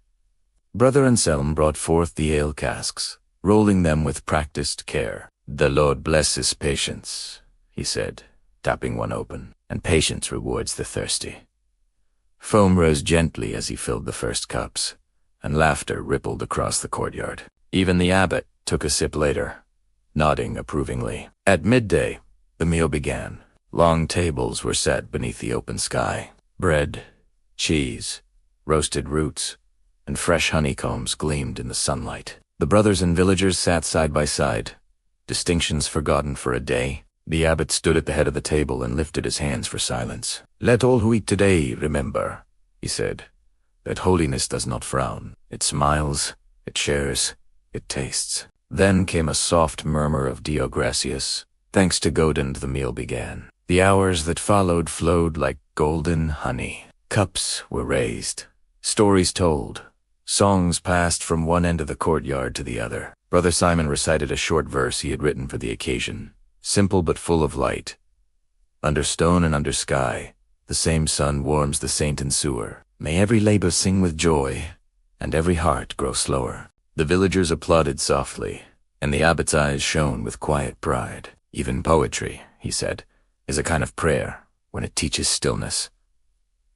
Brother Anselm brought forth the ale casks, rolling them with practiced care. The Lord blesses patience, he said, tapping one open, and patience rewards the thirsty. Foam rose gently as he filled the first cups, and laughter rippled across the courtyard. Even the abbot took a sip later, nodding approvingly. At midday, the meal began. Long tables were set beneath the open sky. Bread, cheese, roasted roots, and fresh honeycombs gleamed in the sunlight. The brothers and villagers sat side by side, distinctions forgotten for a day. The abbot stood at the head of the table and lifted his hands for silence. Let all who eat today remember, he said, that holiness does not frown. It smiles, it shares, it tastes. Then came a soft murmur of Deo gratias. Thanks to Godin, the meal began. The hours that followed flowed like golden honey. Cups were raised, stories told, songs passed from one end of the courtyard to the other. Brother Simon recited a short verse he had written for the occasion, simple but full of light. Under stone and under sky, the same sun warms the saint and sewer. May every labor sing with joy, and every heart grow slower. The villagers applauded softly, and the abbot's eyes shone with quiet pride. Even poetry, he said, is a kind of prayer when it teaches stillness.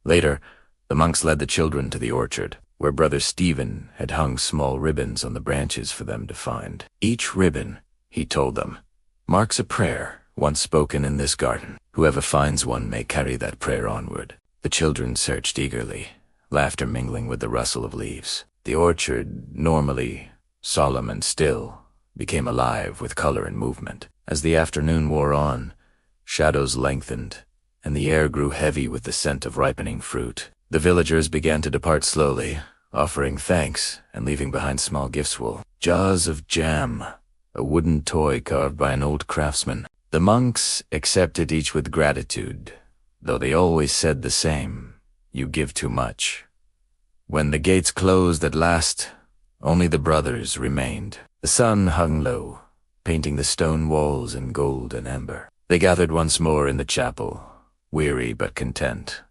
Later, the monks led the children to the orchard, where Brother Stephen had hung small ribbons on the branches for them to find. Each ribbon, he told them, marks a prayer once spoken in this garden. Whoever finds one may carry that prayer onward. The children searched eagerly, laughter mingling with the rustle of leaves. The orchard, normally solemn and still, became alive with color and movement. As the afternoon wore on, shadows lengthened, and the air grew heavy with the scent of ripening fruit. The villagers began to depart slowly, offering thanks and leaving behind small gifts. Jars of jam, a wooden toy carved by an old craftsman. The monks accepted each with gratitude, though they always said the same, you give too much. When the gates closed at last, only the brothers remained. The sun hung low, painting the stone walls in gold and amber. They gathered once more in the chapel, weary but content,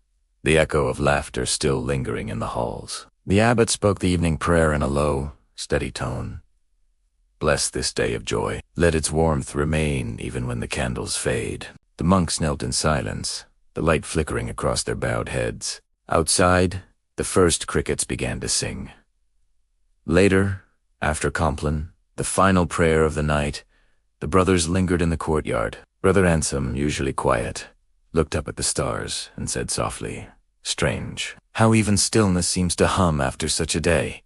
the echo of laughter still lingering in the halls. The abbot spoke the evening prayer in a low, steady tone. Bless this day of joy. Let its warmth remain even when the candles fade. The monks knelt in silence, the light flickering across their bowed heads. Outside, the first crickets began to sing. Later, after Compline, the final prayer of the night, the brothers lingered in the courtyard. Brother Ansem, usually quiet, looked up at the stars and said softly, "Strange, how even stillness seems to hum after such a day."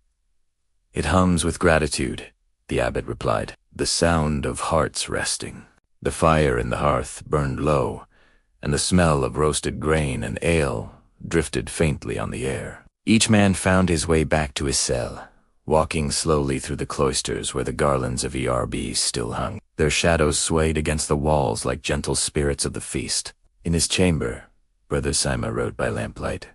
"It hums with gratitude," the abbot replied, "the sound of hearts resting." The fire in the hearth burned low, and the smell of roasted grain and ale drifted faintly on the air. Each man found his way back to his cell, walking slowly through the cloisters where the garlands of ERBs still hung. Their shadows swayed against the walls like gentle spirits of the feast. In his chamber, Brother Simon wrote by lamplight,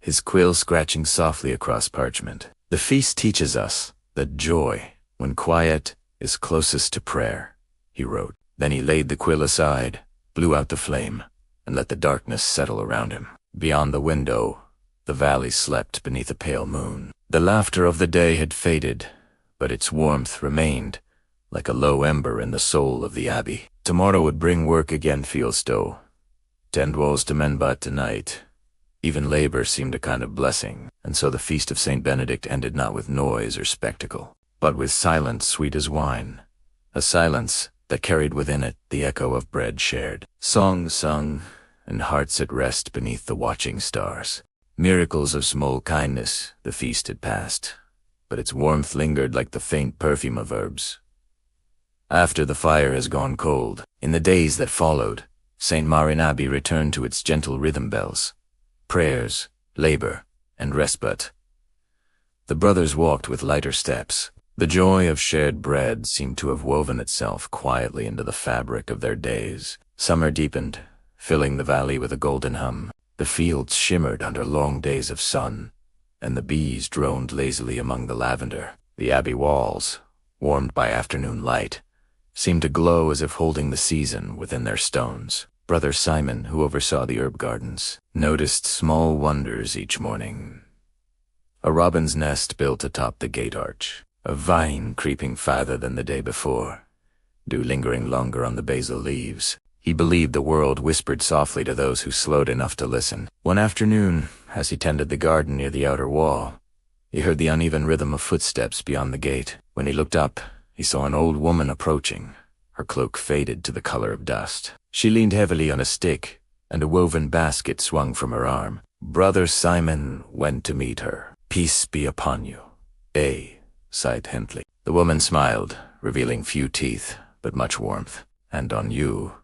his quill scratching softly across parchment. "The feast teaches us that joy, when quiet, is closest to prayer," he wrote. Then he laid the quill aside, blew out the flame, and let the darkness settle around him. Beyond the window, the valley slept beneath a pale moon. The laughter of the day had faded, but its warmth remained, like a low ember in the soul of the Abbey. Tomorrow would bring work again, Fielstow. Tend walls to mend but tonight. Even labor seemed a kind of blessing, and so the feast of St. Benedict ended not with noise or spectacle, but with silence sweet as wine, a silence that carried within it the echo of bread shared, songs sung, and hearts at rest beneath the watching stars. Miracles of small kindness the feast had passed, but its warmth lingered like the faint perfume of herbs. After the fire has gone cold, in the days that followed, St. Marin Abbey returned to its gentle rhythm bells, prayers, labor, and respite. The brothers walked with lighter steps. The joy of shared bread seemed to have woven itself quietly into the fabric of their days. Summer deepened, filling the valley with a golden hum. The fields shimmered under long days of sun, and the bees droned lazily among the lavender. The abbey walls, warmed by afternoon light, seemed to glow as if holding the season within their stones. Brother Simon, who oversaw the herb gardens, noticed small wonders each morning. A robin's nest built atop the gate arch, a vine creeping farther than the day before, dew lingering longer on the basil leaves. He believed the world whispered softly to those who slowed enough to listen. One afternoon, as he tended the garden near the outer wall, he heard the uneven rhythm of footsteps beyond the gate. When he looked up, he saw an old woman approaching, her cloak faded to the color of dust. She leaned heavily on a stick, and a woven basket swung from her arm. Brother Simon went to meet her. "Peace be upon you." Sighed Hentley. The woman smiled, revealing few teeth, but much warmth. "And on you."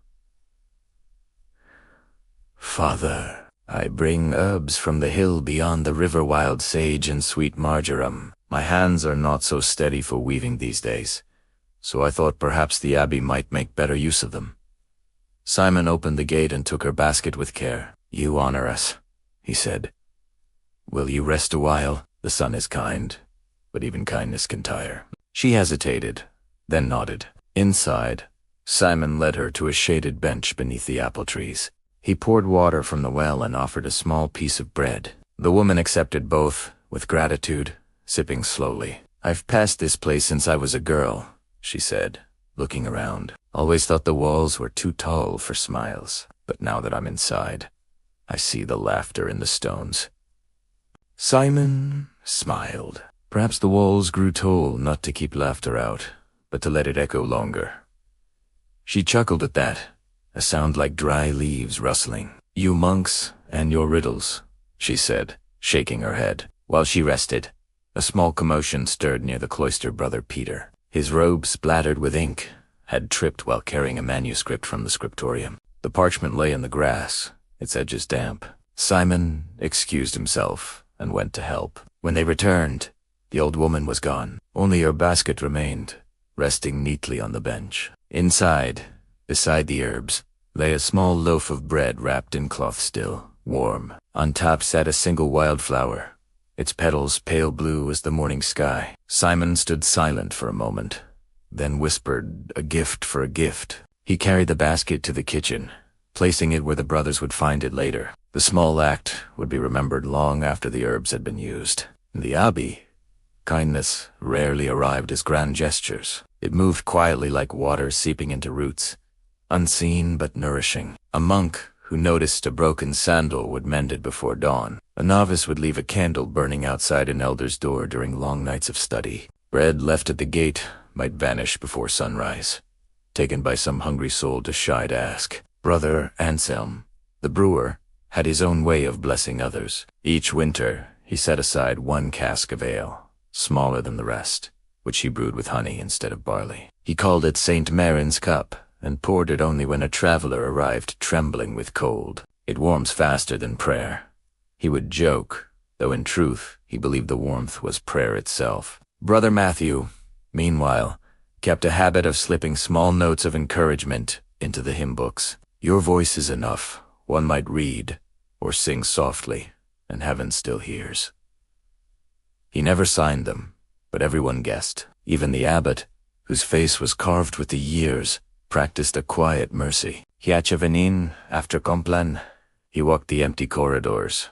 "Father, I bring herbs from the hill beyond the river, wild sage and sweet marjoram. My hands are not so steady for weaving these days, so I thought perhaps the abbey might make better use of them." Simon opened the gate and took her basket with care. "You honor us," he said. "Will you rest a while? The sun is kind, but even kindness can tire." She hesitated, then nodded. Inside, Simon led her to a shaded bench beneath the apple trees. He poured water from the well and offered a small piece of bread. The woman accepted both, with gratitude, sipping slowly. "I've passed this place since I was a girl," she said, looking around. "Always thought the walls were too tall for smiles, but now that I'm inside, I see the laughter in the stones." Simon smiled. Perhaps the walls grew tall not to keep laughter out, but to let it echo longer. She chuckled at that, a sound like dry leaves rustling. "You monks and your riddles," she said, shaking her head. While she rested, a small commotion stirred near the cloister. Brother Peter, his robe splattered with ink, had tripped while carrying a manuscript from the scriptorium. The parchment lay in the grass, its edges damp. Simon excused himself and went to help. When they returned, the old woman was gone. Only her basket remained, resting neatly on the bench. Inside, beside the herbs, lay a small loaf of bread wrapped in cloth still, warm. On top sat a single wildflower, its petals pale blue as the morning sky. Simon stood silent for a moment, then whispered, "A gift for a gift." He carried the basket to the kitchen, placing it where the brothers would find it later. The small act would be remembered long after the herbs had been used. In the Abbey, kindness rarely arrived as grand gestures. It moved quietly like water seeping into roots, unseen but nourishing. A monk who noticed a broken sandal would mend it before dawn. A novice would leave a candle burning outside an elder's door during long nights of study. Bread left at the gate might vanish before sunrise, taken by some hungry soul too shy to ask. Brother Anselm, the brewer, had his own way of blessing others. Each winter, he set aside one cask of ale, smaller than the rest, which he brewed with honey instead of barley. He called it St. Marin's cup, and poured it only when a traveler arrived trembling with cold. It warms faster than prayer. He would joke, though in truth he believed the warmth was prayer itself. Brother Matthew, meanwhile, kept a habit of slipping small notes of encouragement into the hymn books. Your voice is enough, one might read, or sing softly, and heaven still hears. He never signed them, but everyone guessed. Even the abbot, whose face was carved with the years, practiced a quiet mercy. Hiachavenin, after Complan, he walked the empty corridors.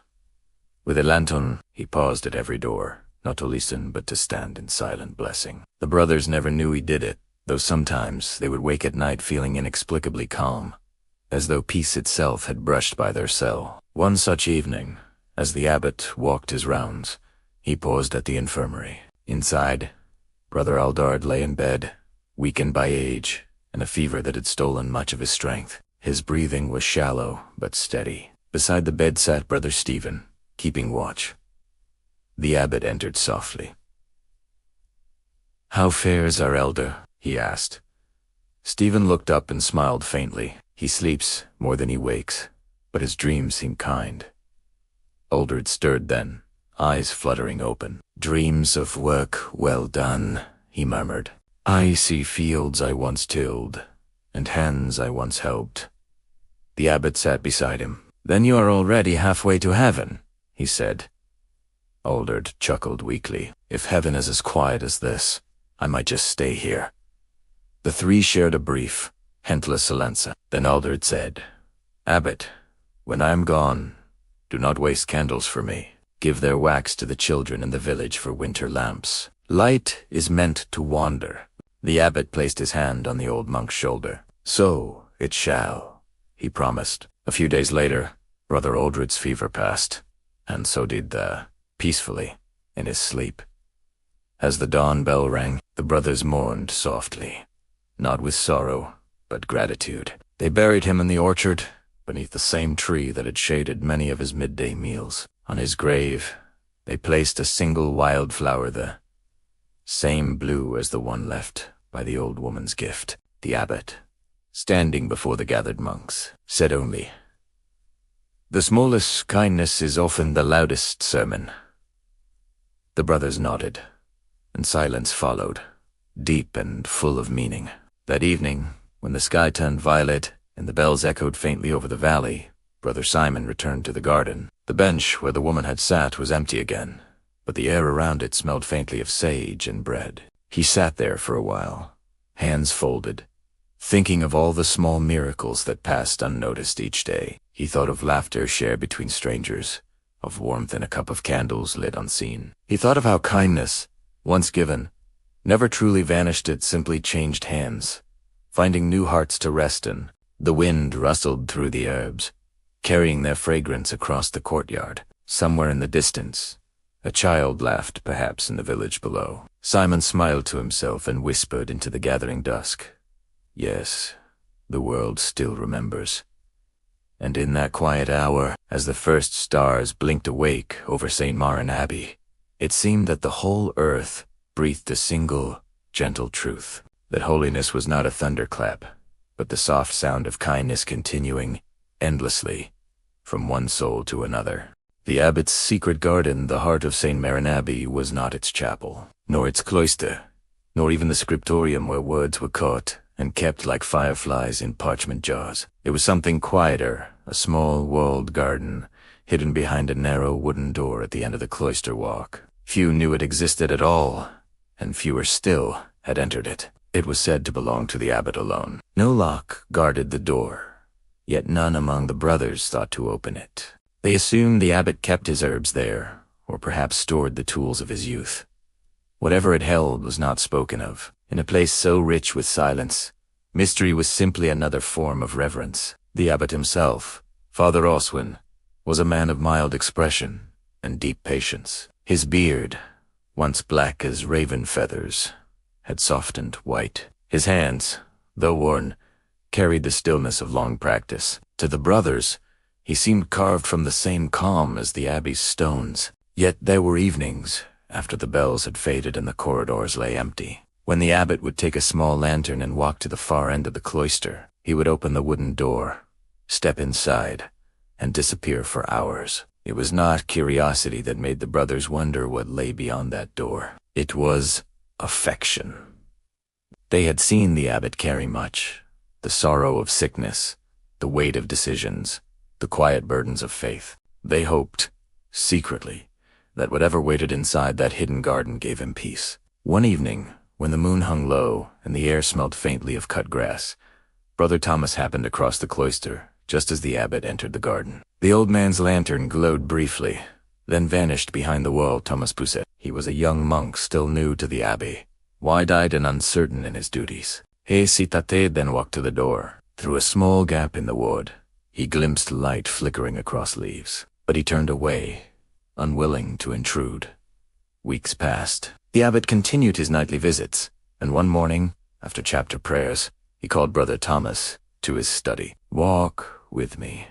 With a lantern, he paused at every door, not to listen but to stand in silent blessing. The brothers never knew he did it, though sometimes they would wake at night feeling inexplicably calm, as though peace itself had brushed by their cell. One such evening, as the abbot walked his rounds, he paused at the infirmary. Inside, Brother Aldard lay in bed, weakened by age and a fever that had stolen much of his strength. His breathing was shallow but steady. Beside the bed sat Brother Stephen, keeping watch. The abbot entered softly. "How fares our elder?" he asked. Stephen looked up and smiled faintly. "He sleeps more than he wakes, but his dreams seem kind." Aldard stirred then, eyes fluttering open. "Dreams of work well done," he murmured. "I see fields I once tilled, and hands I once helped." The abbot sat beside him. "Then you are already halfway to heaven," he said. Aldard chuckled weakly. "If heaven is as quiet as this, I might just stay here." The three shared a brief, hentless silenza. Then Aldard said, "Abbot, when I am gone, do not waste candles for me. Give their wax to the children in the village for winter lamps. Light is meant to wander." The abbot placed his hand on the old monk's shoulder. "So it shall," he promised. A few days later, Brother Aldred's fever passed, and so did peacefully, in his sleep. As the dawn bell rang, the brothers mourned softly, not with sorrow, but gratitude. They buried him in the orchard, beneath the same tree that had shaded many of his midday meals. On his grave, they placed a single wild flower, the same blue as the one left by the old woman's gift. The abbot, standing before the gathered monks, said only, "The smallest kindness is often the loudest sermon." The brothers nodded, and silence followed, deep and full of meaning. That evening, when the sky turned violet and the bells echoed faintly over the valley, Brother Simon returned to the garden. The bench where the woman had sat was empty again, but the air around it smelled faintly of sage and bread. He sat there for a while, hands folded, thinking of all the small miracles that passed unnoticed each day. He thought of laughter shared between strangers, of warmth in a cup of candles lit unseen. He thought of how kindness, once given, never truly vanished. It simply changed hands, finding new hearts to rest in. The wind rustled through the herbs, carrying their fragrance across the courtyard. Somewhere in the distance, a child laughed, perhaps in the village below. Simon smiled to himself and whispered into the gathering dusk, "Yes, the world still remembers." And in that quiet hour, as the first stars blinked awake over St. Marin Abbey, it seemed that the whole earth breathed a single, gentle truth, that holiness was not a thunderclap, but the soft sound of kindness continuing, endlessly, from one soul to another. The abbot's secret garden, the heart of St. Marin Abbey, was not its chapel, nor its cloister, nor even the scriptorium where words were caught and kept like fireflies in parchment jars. It was something quieter, a small walled garden, hidden behind a narrow wooden door at the end of the cloister walk. Few knew it existed at all, and fewer still had entered it. It was said to belong to the abbot alone. No lock guarded the door, yet none among the brothers thought to open it. They assumed the abbot kept his herbs there, or perhaps stored the tools of his youth. Whatever it held was not spoken of. In a place so rich with silence, mystery was simply another form of reverence. The abbot himself, Father Oswin, was a man of mild expression and deep patience. His beard, once black as raven feathers, had softened white. His hands, though worn, carried the stillness of long practice. To the brothers, he seemed carved from the same calm as the Abbey's stones. Yet there were evenings, after the bells had faded and the corridors lay empty, when the abbot would take a small lantern and walk to the far end of the cloister. He would open the wooden door, step inside, and disappear for hours. It was not curiosity that made the brothers wonder what lay beyond that door. It was affection. They had seen the abbot carry much: the sorrow of sickness, the weight of decisions, the quiet burdens of faith. They hoped, secretly, that whatever waited inside that hidden garden gave him peace. One evening, when the moon hung low and the air smelled faintly of cut grass, Brother Thomas happened across the cloister just as the abbot entered the garden. The old man's lantern glowed briefly, then vanished behind the wall Thomas Pousset. He was a young monk still new to the abbey, wide-eyed and uncertain in his duties. He Citate then walked to the door. Through a small gap in the wood, he glimpsed light flickering across leaves, but he turned away, unwilling to intrude. Weeks passed. The abbot continued his nightly visits, and one morning, after chapter prayers, he called Brother Thomas to his study. "Walk with me,"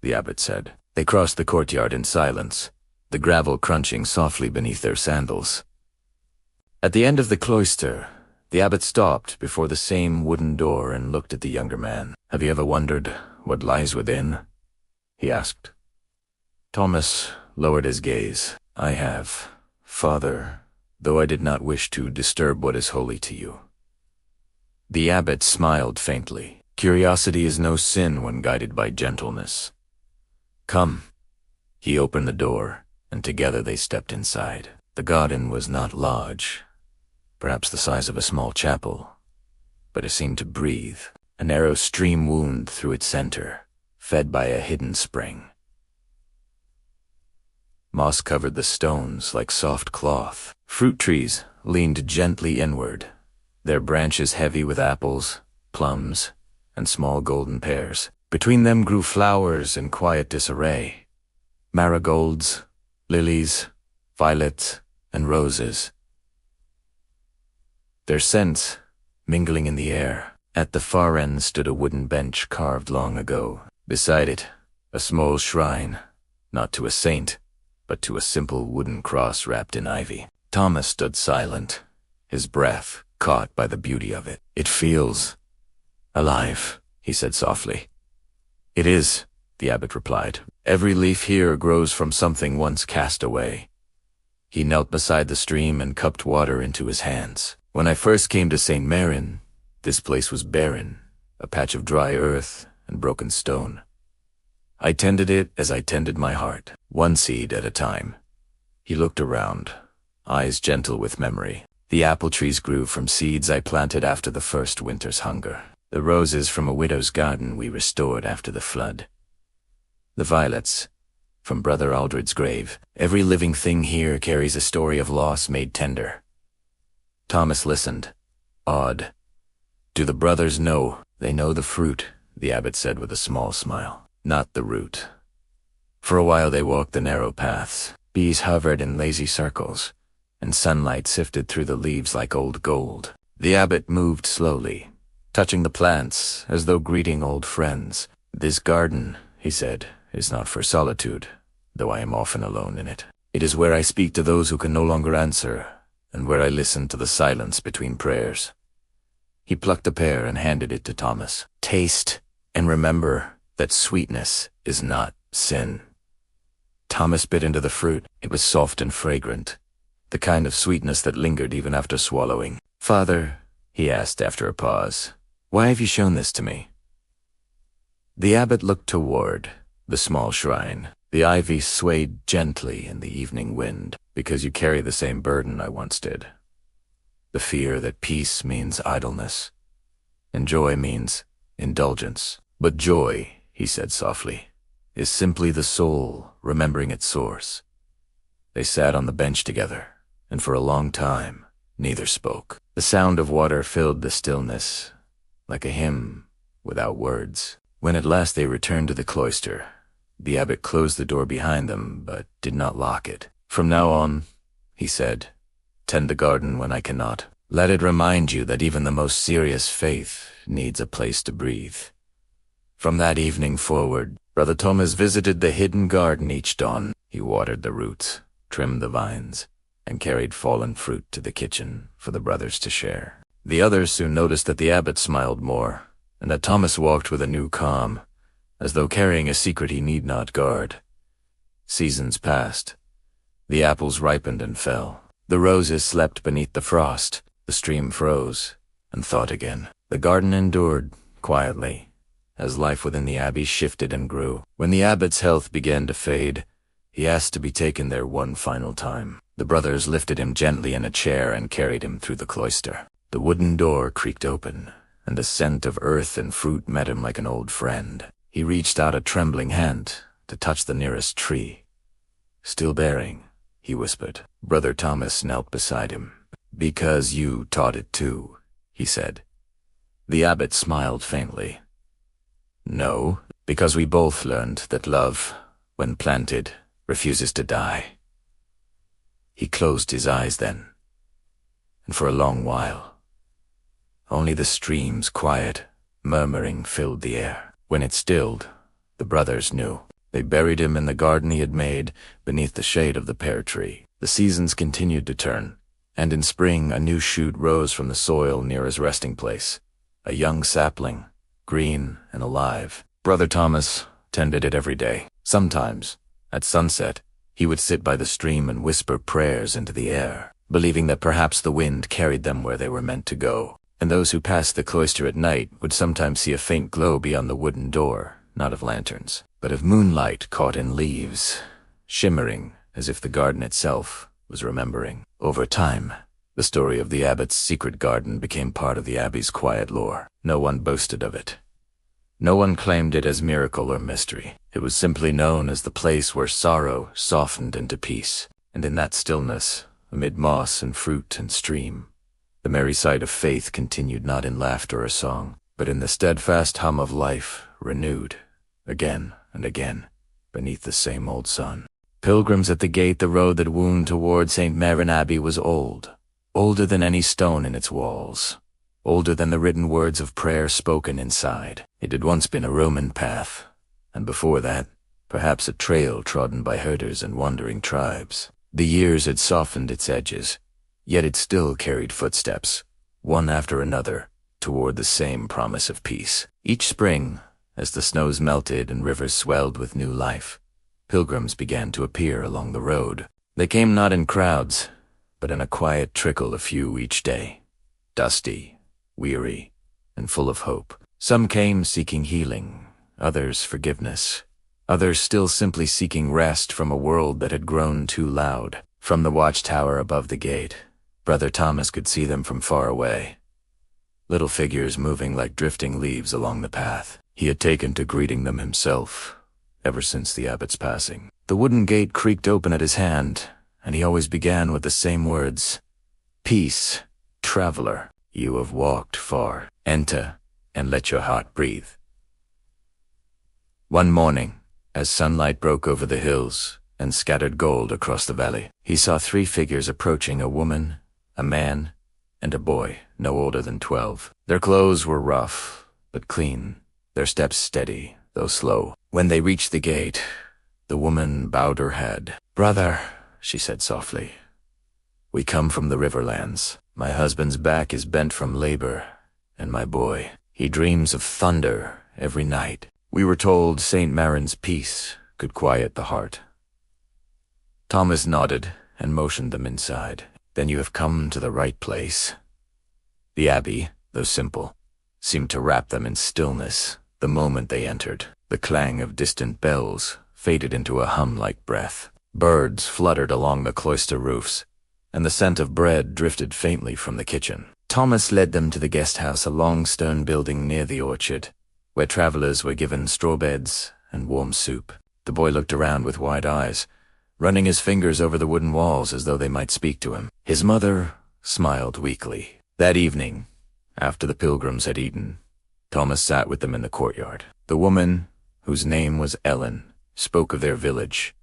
the abbot said. They crossed the courtyard in silence, the gravel crunching softly beneath their sandals. At the end of the cloister, the abbot stopped before the same wooden door and looked at the younger man. "Have you ever wondered what lies within?" he asked. Thomas lowered his gaze. "I have, Father, though I did not wish to disturb what is holy to you." The abbot smiled faintly. "Curiosity is no sin when guided by gentleness. Come." He opened the door, and together they stepped inside. The garden was not large, perhaps the size of a small chapel, but it seemed to breathe. A narrow stream wound through its center, fed by a hidden spring. Moss covered the stones like soft cloth. Fruit trees leaned gently inward, their branches heavy with apples, plums, and small golden pears. Between them grew flowers in quiet disarray: marigolds, lilies, violets, and roses, their scents mingling in the air. At the far end stood a wooden bench carved long ago. Beside it, a small shrine, not to a saint, but to a simple wooden cross wrapped in ivy. Thomas stood silent, his breath caught by the beauty of it. "It feels alive," he said softly. "It is," the abbot replied. "Every leaf here grows from something once cast away." He knelt beside the stream and cupped water into his hands. "When I first came to St. Marin, this place was barren, a patch of dry earth and broken stone. I tended it as I tended my heart, one seed at a time." He looked around, eyes gentle with memory. "The apple trees grew from seeds I planted after the first winter's hunger. The roses from a widow's garden we restored after the flood. The violets from Brother Aldred's grave. Every living thing here carries a story of loss made tender." Thomas listened, awed. "Do the brothers know?" "They know the fruit," the abbot said with a small smile, "not the root." For a while they walked the narrow paths. Bees hovered in lazy circles, and sunlight sifted through the leaves like old gold. The abbot moved slowly, touching the plants as though greeting old friends. "This garden," he said, "is not for solitude, though I am often alone in it. It is where I speak to those who can no longer answer, and where I listen to the silence between prayers." He plucked a pear and handed it to Thomas. "Taste, and remember that sweetness is not sin." Thomas bit into the fruit. It was soft and fragrant, the kind of sweetness that lingered even after swallowing. "Father," he asked after a pause, "why have you shown this to me?" The abbot looked toward the small shrine. The ivy swayed gently in the evening wind. "Because you carry the same burden I once did. The fear that peace means idleness, and joy means indulgence. But joy," he said softly, "is simply the soul remembering its source. They sat on the bench together, and for a long time, neither spoke. The sound of water filled the stillness, like a hymn without words. When at last they returned to the cloister, the abbot closed the door behind them, but did not lock it. "From now on," he said, "tend the garden when I cannot. Let it remind you that even the most serious faith needs a place to breathe." From that evening forward, Brother Thomas visited the hidden garden each dawn. He watered the roots, trimmed the vines, and carried fallen fruit to the kitchen for the brothers to share. The others soon noticed that the abbot smiled more, and that Thomas walked with a new calm, as though carrying a secret he need not guard. Seasons passed. The apples ripened and fell. The roses slept beneath the frost. The stream froze and thawed again. The garden endured quietly, as life within the abbey shifted and grew. When the abbot's health began to fade, he asked to be taken there one final time. The brothers lifted him gently in a chair and carried him through the cloister. The wooden door creaked open, and the scent of earth and fruit met him like an old friend. He reached out a trembling hand to touch the nearest tree. "Still bearing," he whispered. Brother Thomas knelt beside him. "Because you taught it too," he said. The abbot smiled faintly. "No, because we both learned that love, when planted, refuses to die." He closed his eyes then, and for a long while, only the stream's quiet murmuring filled the air. When it stilled, the brothers knew. They buried him in the garden he had made, beneath the shade of the pear tree. The seasons continued to turn, and in spring a new shoot rose from the soil near his resting place, a young sapling, green and alive. Brother Thomas tended it every day. Sometimes, at sunset, he would sit by the stream and whisper prayers into the air, believing that perhaps the wind carried them where they were meant to go. And those who passed the cloister at night would sometimes see a faint glow beyond the wooden door, not of lanterns, but of moonlight caught in leaves, shimmering as if the garden itself was remembering. Over time, the story of the abbot's secret garden became part of the abbey's quiet lore. No one boasted of it. No one claimed it as miracle or mystery. It was simply known as the place where sorrow softened into peace. And in that stillness, amid moss and fruit and stream, the merry sight of faith continued not in laughter or song, but in the steadfast hum of life renewed, again and again, beneath the same old sun. Pilgrims at the gate, the road that wound toward St. Maron Abbey was old, older than any stone in its walls, older than the written words of prayer spoken inside. It had once been a Roman path, and before that, perhaps a trail trodden by herders and wandering tribes. The years had softened its edges, yet it still carried footsteps, one after another, toward the same promise of peace. Each spring, as the snows melted and rivers swelled with new life, pilgrims began to appear along the road. They came not in crowds, but in a quiet trickle, a few each day, dusty, weary, and full of hope. Some came seeking healing, others forgiveness, others still simply seeking rest from a world that had grown too loud. From the watchtower above the gate, Brother Thomas could see them from far away, little figures moving like drifting leaves along the path. He had taken to greeting them himself, ever since the abbot's passing. The wooden gate creaked open at his hand, and he always began with the same words: "Peace, traveler, you have walked far. Enter, and let your heart breathe." One morning, as sunlight broke over the hills and scattered gold across the valley, he saw 3 figures approaching: a woman, a man, and a boy no older than 12. Their clothes were rough, but clean, their steps steady, though slow. When they reached the gate, the woman bowed her head. "Brother," she said softly, "we come from the Riverlands. My husband's back is bent from labor, and my boy, he dreams of thunder every night. We were told St. Maron's peace could quiet the heart." Thomas nodded and motioned them inside. "Then you have come to the right place." The abbey, though simple, seemed to wrap them in stillness the moment they entered. The clang of distant bells faded into a hum-like breath. Birds fluttered along the cloister roofs, and the scent of bread drifted faintly from the kitchen. Thomas led them to the guest house, a long stone building near the orchard, where travelers were given straw beds and warm soup. The boy looked around with wide eyes, running his fingers over the wooden walls as though they might speak to him. His mother smiled weakly. That evening, after the pilgrims had eaten, Thomas sat with them in the courtyard. The woman, whose name was Ellen, spoke of their village,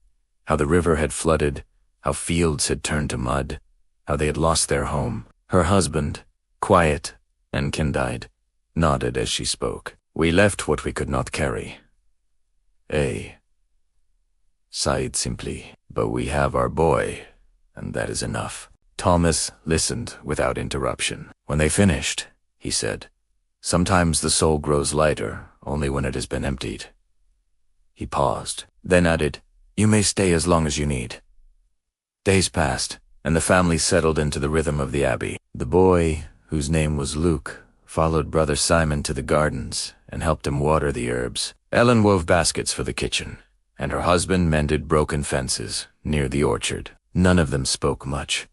how the river had flooded, how fields had turned to mud, how they had lost their home. Her husband, quiet and candid, nodded as she spoke. "We left what we could not carry," sighed simply, "but we have our boy, and that is enough." Thomas listened without interruption. When they finished, he said, "Sometimes the soul grows lighter only when it has been emptied." He paused, then added, "You may stay as long as you need." Days passed, and the family settled into the rhythm of the Abbey. The boy, whose name was Luke, followed Brother Simon to the gardens and helped him water the herbs. Ellen wove baskets for the kitchen, and her husband mended broken fences near the orchard. None of them spoke much,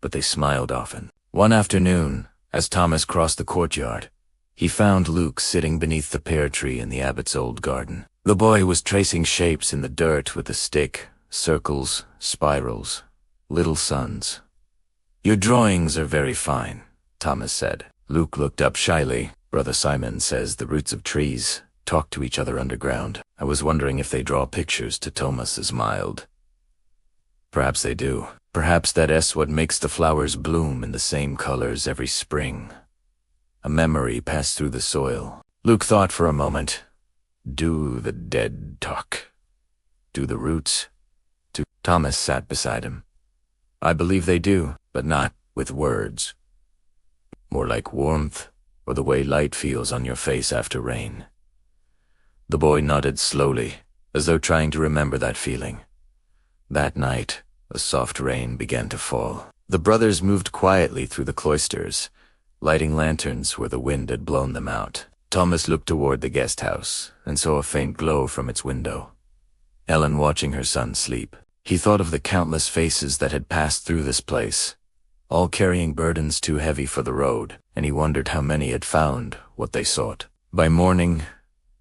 but they smiled often. One afternoon, as Thomas crossed the courtyard, he found Luke sitting beneath the pear tree in the abbot's old garden. The boy was tracing shapes in the dirt with a stick, circles, spirals, little suns. "Your drawings are very fine," Thomas said. Luke looked up shyly. "Brother Simon says the roots of trees talk to each other underground. I was wondering if they draw pictures to Thomas," smiled. "Perhaps they do. Perhaps that's what makes the flowers bloom in the same colors every spring. A memory passed through the soil." Luke thought for a moment. "Do the dead talk? Do the roots?" Thomas sat beside him. "I believe they do, but not with words. More like warmth, or the way light feels on your face after rain." The boy nodded slowly, as though trying to remember that feeling. That night, a soft rain began to fall. The brothers moved quietly through the cloisters, lighting lanterns where the wind had blown them out. Thomas looked toward the guest house and saw a faint glow from its window. Ellen watching her son sleep. He thought of the countless faces that had passed through this place, all carrying burdens too heavy for the road, and he wondered how many had found what they sought. By morning,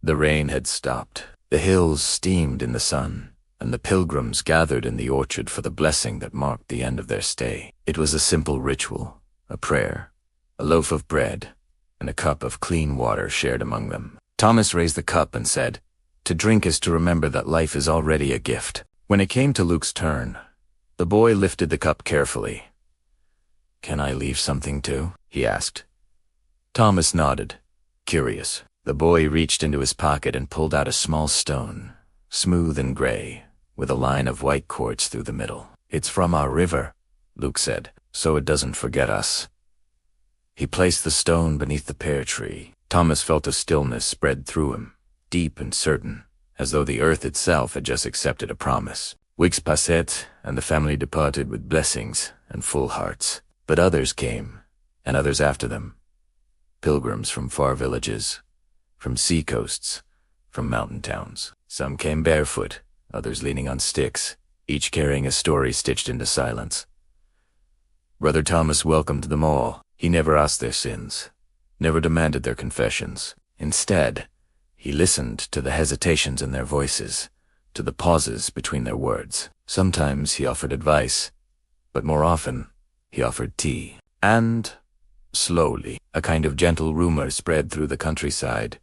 the rain had stopped. The hills steamed in the sun, and the pilgrims gathered in the orchard for the blessing that marked the end of their stay. It was a simple ritual, a prayer, a loaf of bread, and a cup of clean water shared among them. Thomas raised the cup and said, "To drink is to remember that life is already a gift." When it came to Luke's turn, the boy lifted the cup carefully. "Can I leave something too?" he asked. Thomas nodded, curious. The boy reached into his pocket and pulled out a small stone, smooth and gray, with a line of white quartz through the middle. "It's from our river," Luke said, "so it doesn't forget us." He placed the stone beneath the pear tree. Thomas felt a stillness spread through him, deep and certain, as though the earth itself had just accepted a promise. Weeks passed, and the family departed with blessings and full hearts. But others came, and others after them. Pilgrims from far villages, from sea coasts, from mountain towns. Some came barefoot, others leaning on sticks, each carrying a story stitched into silence. Brother Thomas welcomed them all. He never asked their sins, never demanded their confessions. Instead, he listened to the hesitations in their voices, to the pauses between their words. Sometimes he offered advice, but more often he offered tea. And, slowly, a kind of gentle rumor spread through the countryside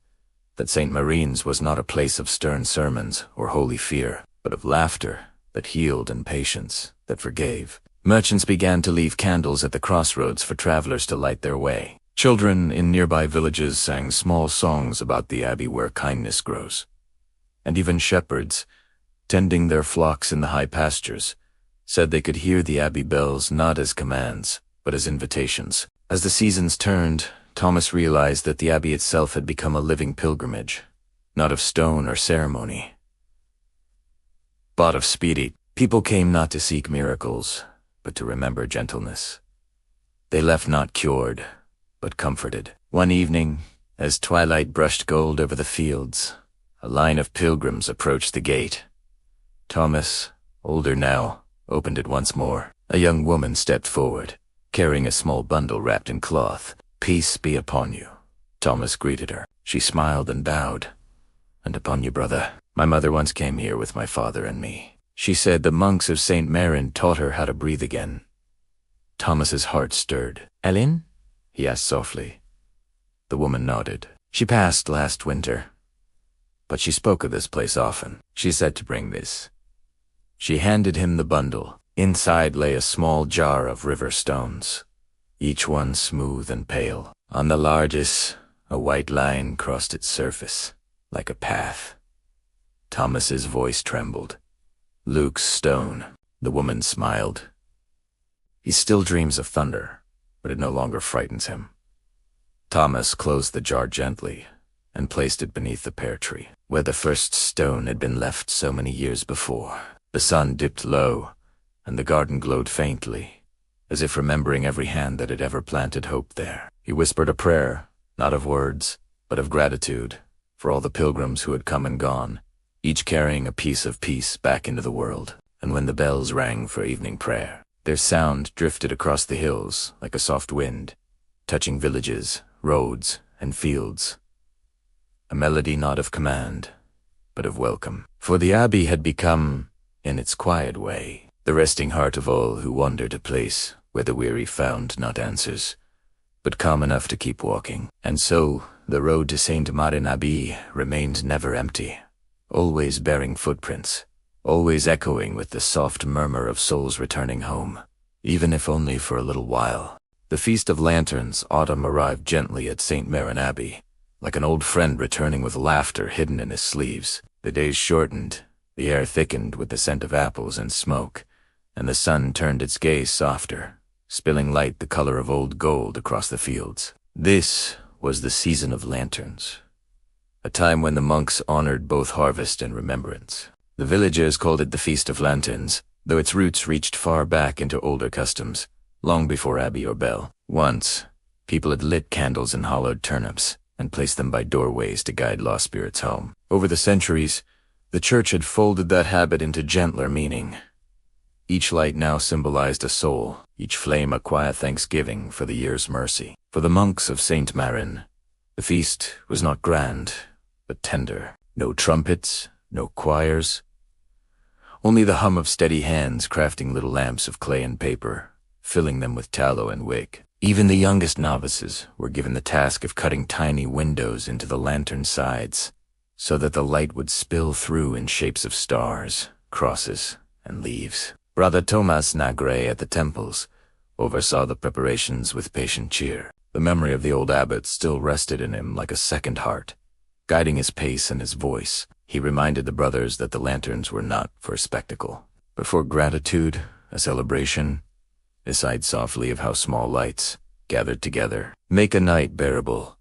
that St. Marine's was not a place of stern sermons or holy fear, but of laughter that healed and patience that forgave. Merchants began to leave candles at the crossroads for travelers to light their way. Children in nearby villages sang small songs about the Abbey where kindness grows. And even shepherds, tending their flocks in the high pastures, said they could hear the Abbey bells not as commands, but as invitations. As the seasons turned, Thomas realized that the Abbey itself had become a living pilgrimage, not of stone or ceremony, but of spirit. People came not to seek miracles, but to remember gentleness. They left not cured, but comforted. One evening, as twilight brushed gold over the fields, a line of pilgrims approached the gate. Thomas, older now, opened it once more. A young woman stepped forward, carrying a small bundle wrapped in cloth. "Peace be upon you." Thomas greeted her. She smiled and bowed. "And upon you, brother. My mother once came here with my father and me." She said the monks of St. Marin taught her how to breathe again. Thomas's heart stirred. "Ellen?" he asked softly. The woman nodded. "She passed last winter, but she spoke of this place often. She said to bring this." She handed him the bundle. Inside lay a small jar of river stones, each one smooth and pale. On the largest, a white line crossed its surface, like a path. Thomas's voice trembled. "Luke's stone." The woman smiled. "He still dreams of thunder, but it no longer frightens him." Thomas closed the jar gently and placed it beneath the pear tree, where the first stone had been left so many years before. The sun dipped low, and the garden glowed faintly, as if remembering every hand that had ever planted hope there. He whispered a prayer, not of words, but of gratitude, for all the pilgrims who had come and gone, each carrying a piece of peace back into the world. And when the bells rang for evening prayer, their sound drifted across the hills like a soft wind, touching villages, roads, and fields. A melody not of command, but of welcome. For the Abbey had become, in its quiet way, the resting heart of all who wandered, a place where the weary found not answers, but calm enough to keep walking. And so the road to St. Marin Abbey remained never empty, always bearing footprints, always echoing with the soft murmur of souls returning home, even if only for a little while. The Feast of Lanterns, autumn arrived gently at St. Marin Abbey, like an old friend returning with laughter hidden in his sleeves. The days shortened, the air thickened with the scent of apples and smoke, and the sun turned its gaze softer, spilling light the color of old gold across the fields. This was the season of lanterns, a time when the monks honored both harvest and remembrance. The villagers called it the Feast of Lanterns, though its roots reached far back into older customs, long before Abbey or bell. Once, people had lit candles in hollowed turnips and placed them by doorways to guide lost spirits home. Over the centuries, the church had folded that habit into gentler meaning. Each light now symbolized a soul, each flame a quiet thanksgiving for the year's mercy. For the monks of St. Marin, the feast was not grand, but tender. No trumpets, no choirs, only the hum of steady hands crafting little lamps of clay and paper, filling them with tallow and wick. Even the youngest novices were given the task of cutting tiny windows into the lantern sides, so that the light would spill through in shapes of stars, crosses, and leaves. Brother Thomas Nagre at the temples oversaw the preparations with patient cheer. The memory of the old abbot still rested in him like a second heart, guiding his pace and his voice. He reminded the brothers that the lanterns were not for a spectacle, but for gratitude, a celebration. They sighed softly of how small lights, gathered together, make a night bearable.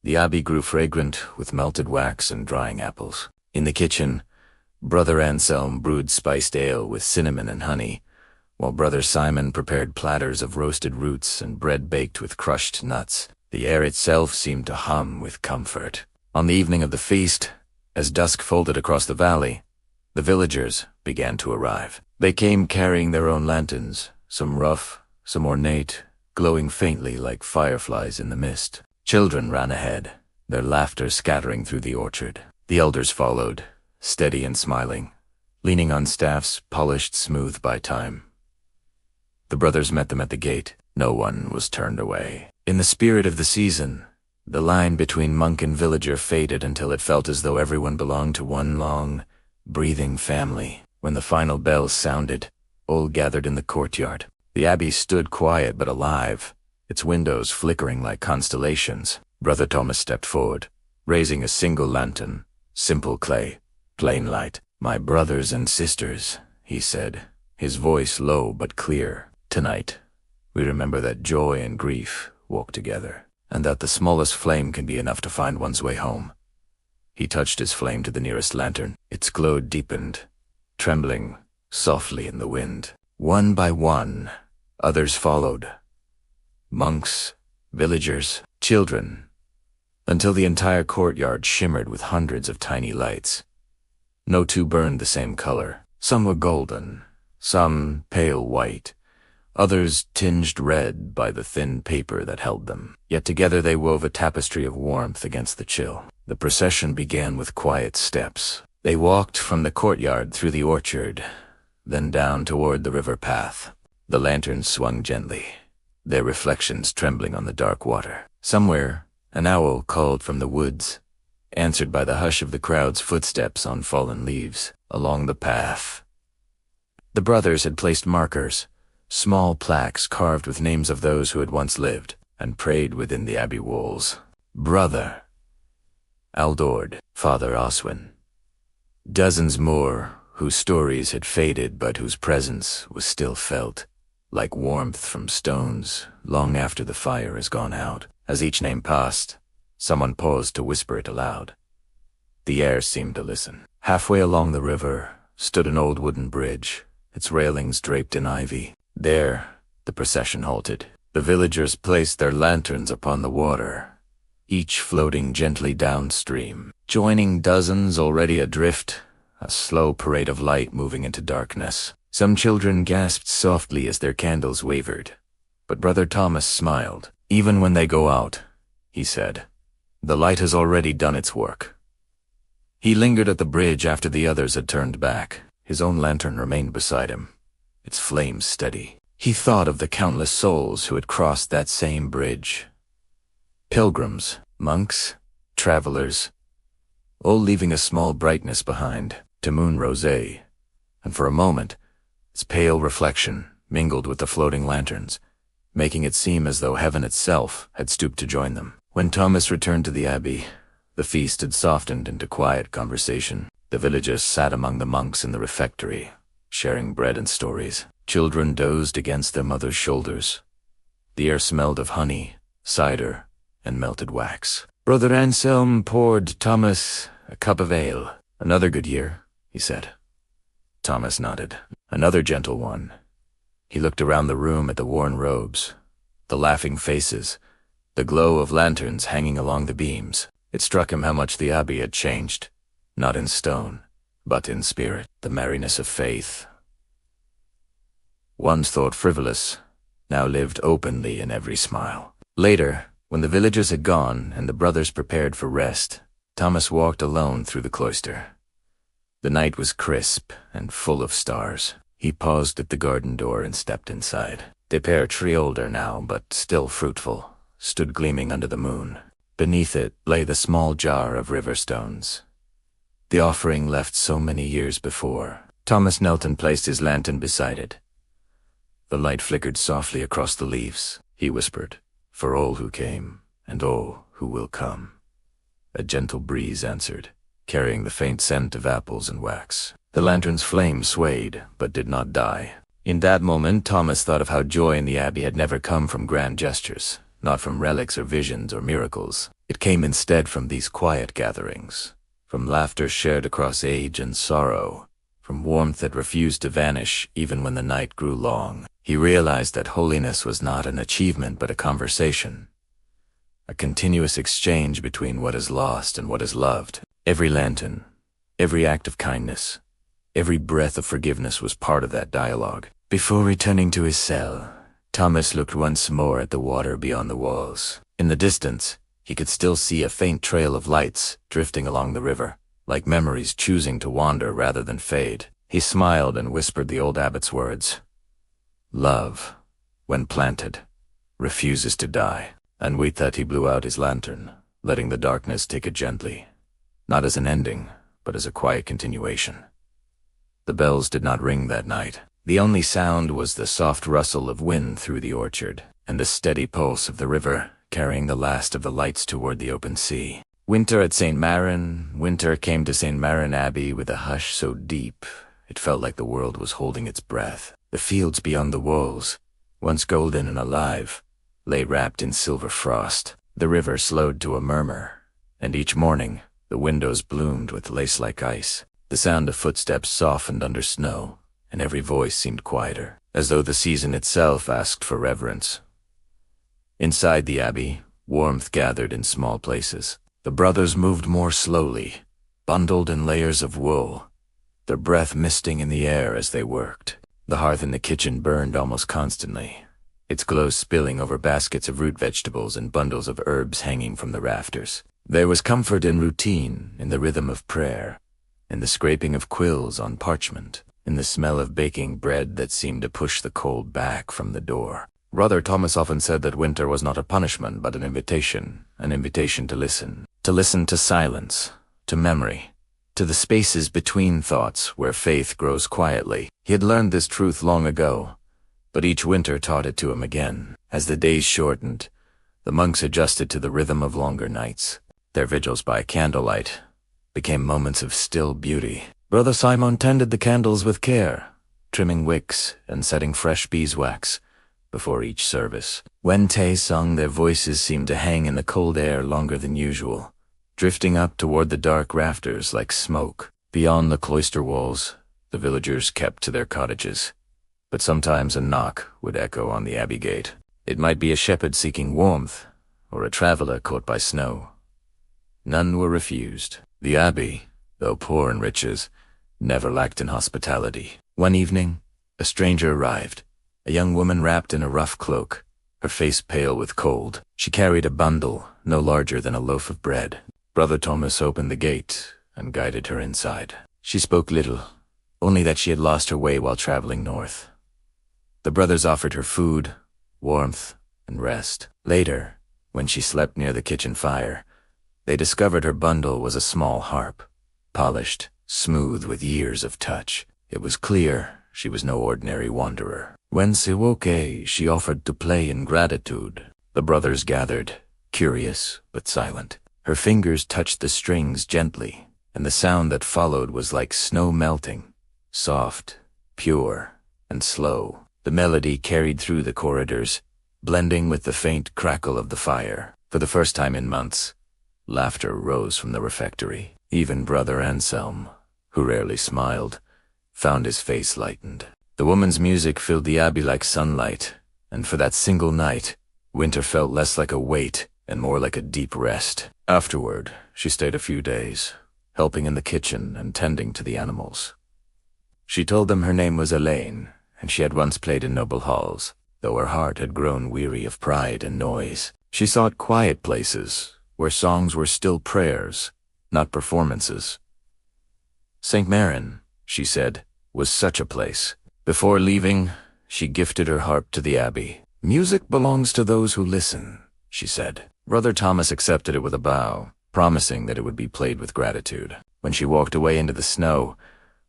The Abbey grew fragrant with melted wax and drying apples. In the kitchen, Brother Anselm brewed spiced ale with cinnamon and honey, while Brother Simon prepared platters of roasted roots and bread baked with crushed nuts. The air itself seemed to hum with comfort. On the evening of the feast, as dusk folded across the valley, the villagers began to arrive. They came carrying their own lanterns, some rough, some ornate, glowing faintly like fireflies in the mist. Children ran ahead, their laughter scattering through the orchard. The elders followed, steady and smiling, leaning on staffs polished smooth by time. The brothers met them at the gate. No one was turned away. In the spirit of the season, the line between monk and villager faded until it felt as though everyone belonged to one long, breathing family. When the final bells sounded, all gathered in the courtyard. The abbey stood quiet but alive, its windows flickering like constellations. Brother Thomas stepped forward, raising a single lantern, simple clay, plain light. "My brothers and sisters," he said, his voice low but clear. "Tonight, we remember that joy and grief walk together, and that the smallest flame can be enough to find one's way home." He touched his flame to the nearest lantern. Its glow deepened, trembling softly in the wind. One by one, others followed. Monks, villagers, children, until the entire courtyard shimmered with hundreds of tiny lights. No two burned the same color. Some were golden, some pale white, others tinged red by the thin paper that held them. Yet together they wove a tapestry of warmth against the chill. The procession began with quiet steps. They walked from the courtyard through the orchard, then down toward the river path. The lanterns swung gently, their reflections trembling on the dark water. Somewhere, an owl called from the woods, answered by the hush of the crowd's footsteps on fallen leaves along the path. The brothers had placed markers, small plaques carved with names of those who had once lived and prayed within the abbey walls. Brother Aldord, Father Oswin. Dozens more whose stories had faded but whose presence was still felt, like warmth from stones long after the fire has gone out. As each name passed, someone paused to whisper it aloud. The air seemed to listen. Halfway along the river stood an old wooden bridge, its railings draped in ivy. There, the procession halted. The villagers placed their lanterns upon the water, each floating gently downstream, joining dozens already adrift, a slow parade of light moving into darkness. Some children gasped softly as their candles wavered, but Brother Thomas smiled. Even when they go out, he said, the light has already done its work. He lingered at the bridge after the others had turned back. His own lantern remained beside him, its flames steady. He thought of the countless souls who had crossed that same bridge. Pilgrims, monks, travelers, all leaving a small brightness behind to moon rosé, and for a moment, its pale reflection mingled with the floating lanterns, making it seem as though heaven itself had stooped to join them. When Thomas returned to the abbey, the feast had softened into quiet conversation. The villagers sat among the monks in the refectory, sharing bread and stories. Children dozed against their mothers' shoulders. The air smelled of honey, cider, and melted wax. Brother Anselm poured Thomas a cup of ale. Another good year, he said. Thomas nodded. Another gentle one. He looked around the room at the worn robes, the laughing faces, the glow of lanterns hanging along the beams. It struck him how much the abbey had changed, not in stone, but in spirit. The merriness of faith, once thought frivolous, now lived openly in every smile. Later, when the villagers had gone and the brothers prepared for rest, Thomas walked alone through the cloister. The night was crisp and full of stars. He paused at the garden door and stepped inside. The pear tree, older now but still fruitful, stood gleaming under the moon. Beneath it lay the small jar of river stones, the offering left so many years before. Thomas knelt and placed his lantern beside it. The light flickered softly across the leaves. He whispered, "For all who came, and all who will come." A gentle breeze answered, carrying the faint scent of apples and wax. The lantern's flame swayed, but did not die. In that moment, Thomas thought of how joy in the abbey had never come from grand gestures, not from relics or visions or miracles. It came instead from these quiet gatherings, from laughter shared across age and sorrow, from warmth that refused to vanish even when the night grew long. He realized that holiness was not an achievement but a conversation, a continuous exchange between what is lost and what is loved. Every lantern, every act of kindness, every breath of forgiveness was part of that dialogue. Before returning to his cell, Thomas looked once more at the water beyond the walls. In the distance, he could still see a faint trail of lights drifting along the river, like memories choosing to wander rather than fade. He smiled and whispered the old abbot's words. "Love, when planted, refuses to die." And with that he blew out his lantern, letting the darkness take it gently, not as an ending, but as a quiet continuation. The bells did not ring that night. The only sound was the soft rustle of wind through the orchard, and the steady pulse of the river, carrying the last of the lights toward the open sea. Winter at St. Maron, winter came to St. Maron Abbey with a hush so deep, it felt like the world was holding its breath. The fields beyond the walls, once golden and alive, lay wrapped in silver frost. The river slowed to a murmur, and each morning the windows bloomed with lace-like ice. The sound of footsteps softened under snow, and every voice seemed quieter, as though the season itself asked for reverence. Inside the abbey, warmth gathered in small places. The brothers moved more slowly, bundled in layers of wool, their breath misting in the air as they worked. The hearth in the kitchen burned almost constantly, its glow spilling over baskets of root vegetables and bundles of herbs hanging from the rafters. There was comfort in routine, in the rhythm of prayer, in the scraping of quills on parchment, in the smell of baking bread that seemed to push the cold back from the door. Brother Thomas often said that winter was not a punishment but an invitation to listen to silence, to memory, to the spaces between thoughts where faith grows quietly. He had learned this truth long ago, but each winter taught it to him again. As the days shortened, the monks adjusted to the rhythm of longer nights. Their vigils by candlelight became moments of still beauty. Brother Simon tended the candles with care, trimming wicks and setting fresh beeswax before each service. When Tay sung, their voices seemed to hang in the cold air longer than usual, drifting up toward the dark rafters like smoke. Beyond the cloister walls, the villagers kept to their cottages, but sometimes a knock would echo on the abbey gate. It might be a shepherd seeking warmth, or a traveler caught by snow. None were refused. The abbey, though poor in riches, never lacked in hospitality. One evening, a stranger arrived, a young woman wrapped in a rough cloak, her face pale with cold. She carried a bundle no larger than a loaf of bread. Brother Thomas opened the gate and guided her inside. She spoke little, only that she had lost her way while traveling north. The brothers offered her food, warmth, and rest. Later, when she slept near the kitchen fire, they discovered her bundle was a small harp, polished, smooth with years of touch. It was clear she was no ordinary wanderer. When she woke, she offered to play in gratitude. The brothers gathered, curious but silent. Her fingers touched the strings gently, and the sound that followed was like snow melting, soft, pure, and slow. The melody carried through the corridors, blending with the faint crackle of the fire. For the first time in months, laughter rose from the refectory. Even Brother Anselm, who rarely smiled, found his face lightened. The woman's music filled the abbey like sunlight, and for that single night, winter felt less like a weight and more like a deep rest. Afterward, she stayed a few days, helping in the kitchen and tending to the animals. She told them her name was Elaine, and she had once played in noble halls, though her heart had grown weary of pride and noise. She sought quiet places, where songs were still prayers, not performances. St. Marin, she said, was such a place. Before leaving, she gifted her harp to the abbey. Music belongs to those who listen, she said. Brother Thomas accepted it with a bow, promising that it would be played with gratitude. When she walked away into the snow,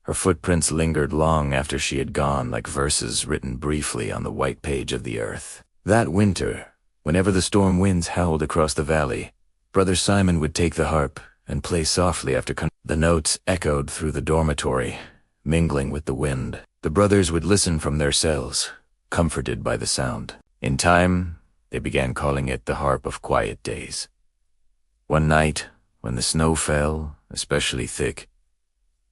her footprints lingered long after she had gone, like verses written briefly on the white page of the earth. That winter, whenever the storm winds howled across the valley, Brother Simon would take the harp and play softly after the notes echoed through the dormitory, mingling with the wind. The brothers would listen from their cells, comforted by the sound. In time, they began calling it the Harp of Quiet Days. One night, when the snow fell, especially thick,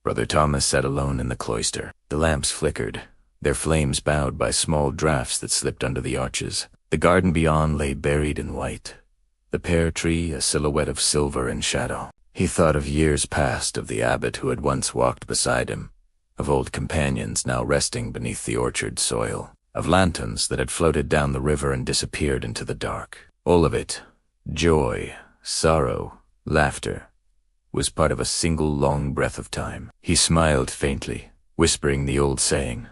Brother Thomas sat alone in the cloister. The lamps flickered, their flames bowed by small draughts that slipped under the arches. The garden beyond lay buried in white, the pear tree a silhouette of silver and shadow. He thought of years past, of the abbot who had once walked beside him, of old companions now resting beneath the orchard soil, of lanterns that had floated down the river and disappeared into the dark. All of it, joy, sorrow, laughter, was part of a single long breath of time. He smiled faintly, whispering the old saying,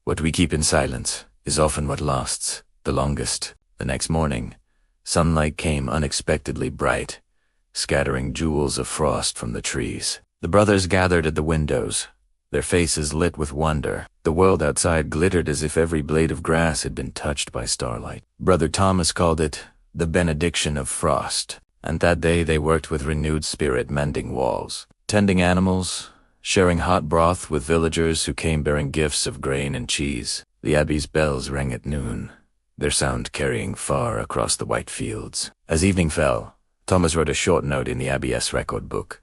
"What we keep in silence is often what lasts the longest." The next morning, sunlight came unexpectedly bright, scattering jewels of frost from the trees. The brothers gathered at the windows, their faces lit with wonder. The world outside glittered as if every blade of grass had been touched by starlight. Brother Thomas called it the benediction of frost, and that day they worked with renewed spirit, mending walls, tending animals, sharing hot broth with villagers who came bearing gifts of grain and cheese. The abbey's bells rang at noon, their sound carrying far across the white fields. As evening fell, Thomas wrote a short note in the abbey's record book.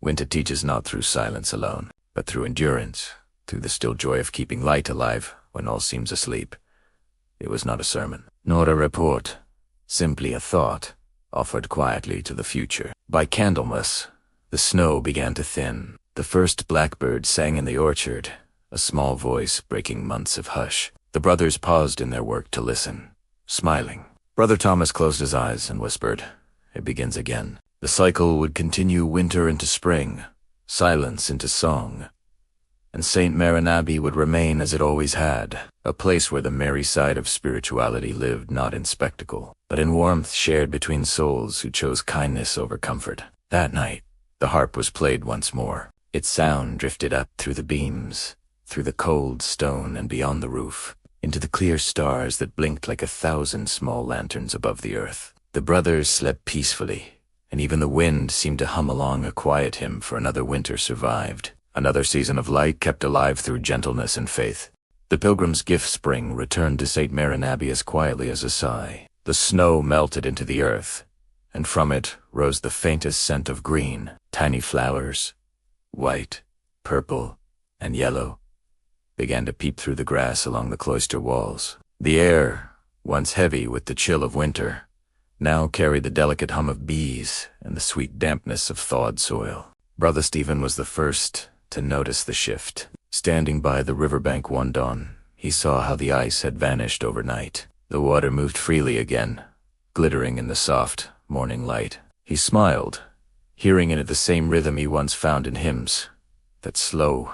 Winter teaches not through silence alone, but through endurance, through the still joy of keeping light alive when all seems asleep. It was not a sermon, nor a report, simply a thought, offered quietly to the future. By Candlemas, the snow began to thin. The first blackbird sang in the orchard, a small voice breaking months of hush. The brothers paused in their work to listen, smiling. Brother Thomas closed his eyes and whispered, "It begins again." The cycle would continue winter into spring, silence into song, and St. Maron Abbey would remain as it always had, a place where the merry side of spirituality lived not in spectacle, but in warmth shared between souls who chose kindness over comfort. That night, the harp was played once more. Its sound drifted up through the beams, through the cold stone and beyond the roof, into the clear stars that blinked like 1,000 small lanterns above the earth. The brothers slept peacefully, and even the wind seemed to hum along a quiet hymn, for another winter survived. Another season of light kept alive through gentleness and faith. The pilgrim's gift spring returned to St. Maron Abbey as quietly as a sigh. The snow melted into the earth, and from it rose the faintest scent of green. Tiny flowers, white, purple, and yellow, began to peep through the grass along the cloister walls. The air, once heavy with the chill of winter, now carried the delicate hum of bees and the sweet dampness of thawed soil. Brother Stephen was the first to notice the shift. Standing by the riverbank one dawn, he saw how the ice had vanished overnight. The water moved freely again, glittering in the soft morning light. He smiled, hearing in it the same rhythm he once found in hymns, that slow,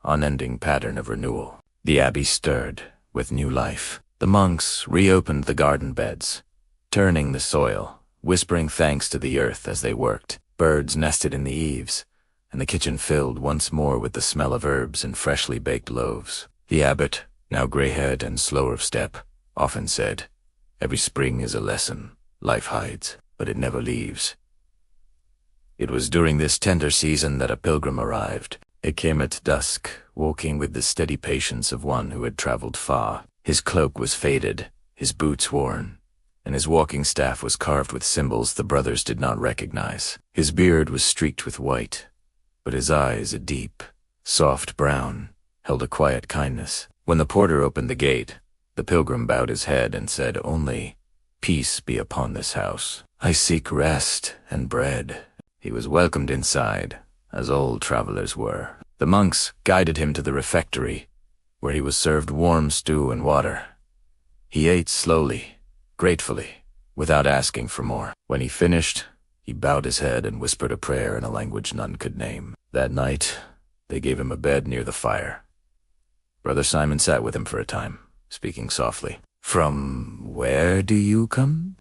unending pattern of renewal. The abbey stirred with new life. The monks reopened the garden beds, turning the soil, whispering thanks to the earth as they worked. Birds nested in the eaves, and the kitchen filled once more with the smell of herbs and freshly baked loaves. The abbot, now gray-haired and slower of step, often said, "Every spring is a lesson. Life hides, but it never leaves." It was during this tender season that a pilgrim arrived. It came at dusk, walking with the steady patience of one who had traveled far. His cloak was faded, his boots worn, and his walking staff was carved with symbols the brothers did not recognize. His beard was streaked with white, but his eyes, a deep, soft brown, held a quiet kindness. When the porter opened the gate, the pilgrim bowed his head and said only, "Peace be upon this house. I seek rest and bread." He was welcomed inside, as all travelers were. The monks guided him to the refectory, where he was served warm stew and water. He ate slowly, gratefully, without asking for more. When he finished, he bowed his head and whispered a prayer in a language none could name. That night, they gave him a bed near the fire. Brother Simon sat with him for a time, speaking softly. "From where do you come?"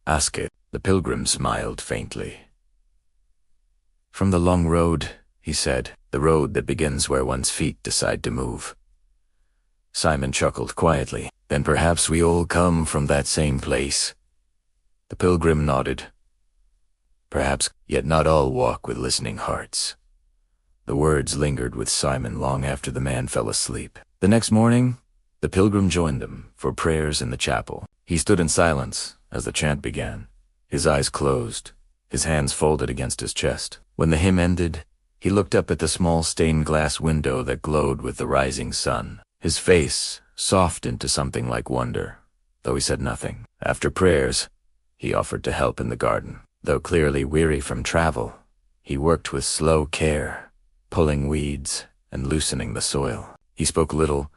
Ask it." The pilgrim smiled faintly. "From the long road," he said, "the road that begins where one's feet decide to move." Simon chuckled quietly. "Then perhaps we all come from that same place." The pilgrim nodded. "Perhaps, yet not all walk with listening hearts." The words lingered with Simon long after the man fell asleep. The next morning, the pilgrim joined them for prayers in the chapel. He stood in silence as the chant began, his eyes closed, his hands folded against his chest. When the hymn ended, he looked up at the small stained glass window that glowed with the rising sun. His face softened to something like wonder, though he said nothing. After prayers, he offered to help in the garden. Though clearly weary from travel, he worked with slow care, pulling weeds and loosening the soil. He spoke little,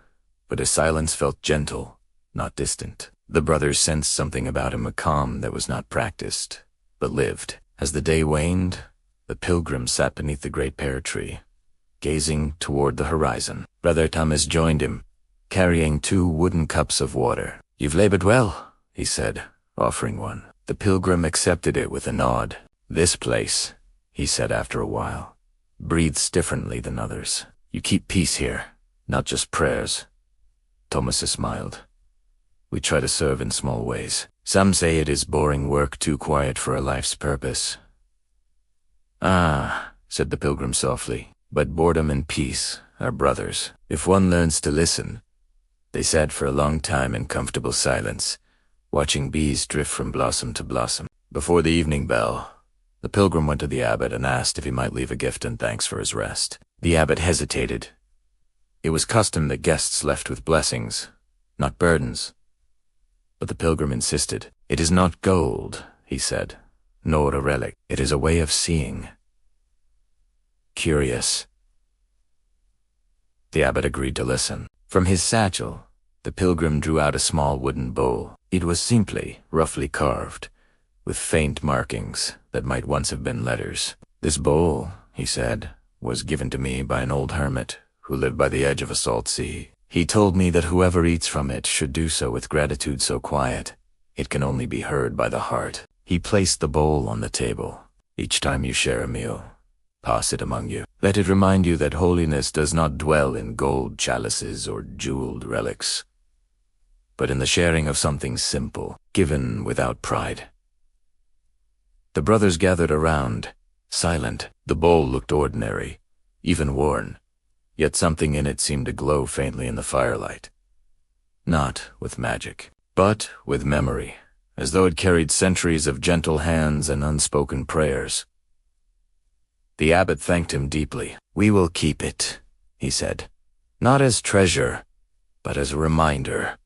but his silence felt gentle, not distant. The brothers sensed something about him, a calm that was not practiced, but lived. As the day waned, the pilgrim sat beneath the great pear tree, gazing toward the horizon. Brother Thomas joined him, carrying 2 wooden cups of water. "You've labored well," he said, offering one. The pilgrim accepted it with a nod. "This place," he said after a while, "breathes differently than others. You keep peace here, not just prayers." Thomas smiled. "We try to serve in small ways. Some say it is boring work, too quiet for a life's purpose." "Ah," said the pilgrim softly, "but boredom and peace are brothers, if one learns to listen." They sat for a long time in comfortable silence, watching bees drift from blossom to blossom. Before the evening bell, the pilgrim went to the abbot and asked if he might leave a gift in thanks for his rest. The abbot hesitated. It was custom that guests left with blessings, not burdens. But the pilgrim insisted. "It is not gold," he said, "nor a relic. It is a way of seeing." Curious. The abbot agreed to listen. From his satchel, the pilgrim drew out a small wooden bowl. It was simply, roughly carved, with faint markings that might once have been letters. "This bowl," he said, was given to me by an old hermit who lived by the edge of a salt sea. He told me that whoever eats from it should do so with gratitude so quiet, it can only be heard by the heart. He placed the bowl on the table. Each time you share a meal, pass it among you. Let it remind you that holiness does not dwell in gold chalices or jeweled relics, but in the sharing of something simple, given without pride. The brothers gathered around, silent. The bowl looked ordinary, even worn, yet something in it seemed to glow faintly in the firelight. Not with magic, but with memory, as though it carried centuries of gentle hands and unspoken prayers. The abbot thanked him deeply. "We will keep it," he said, "not as treasure, but as a reminder."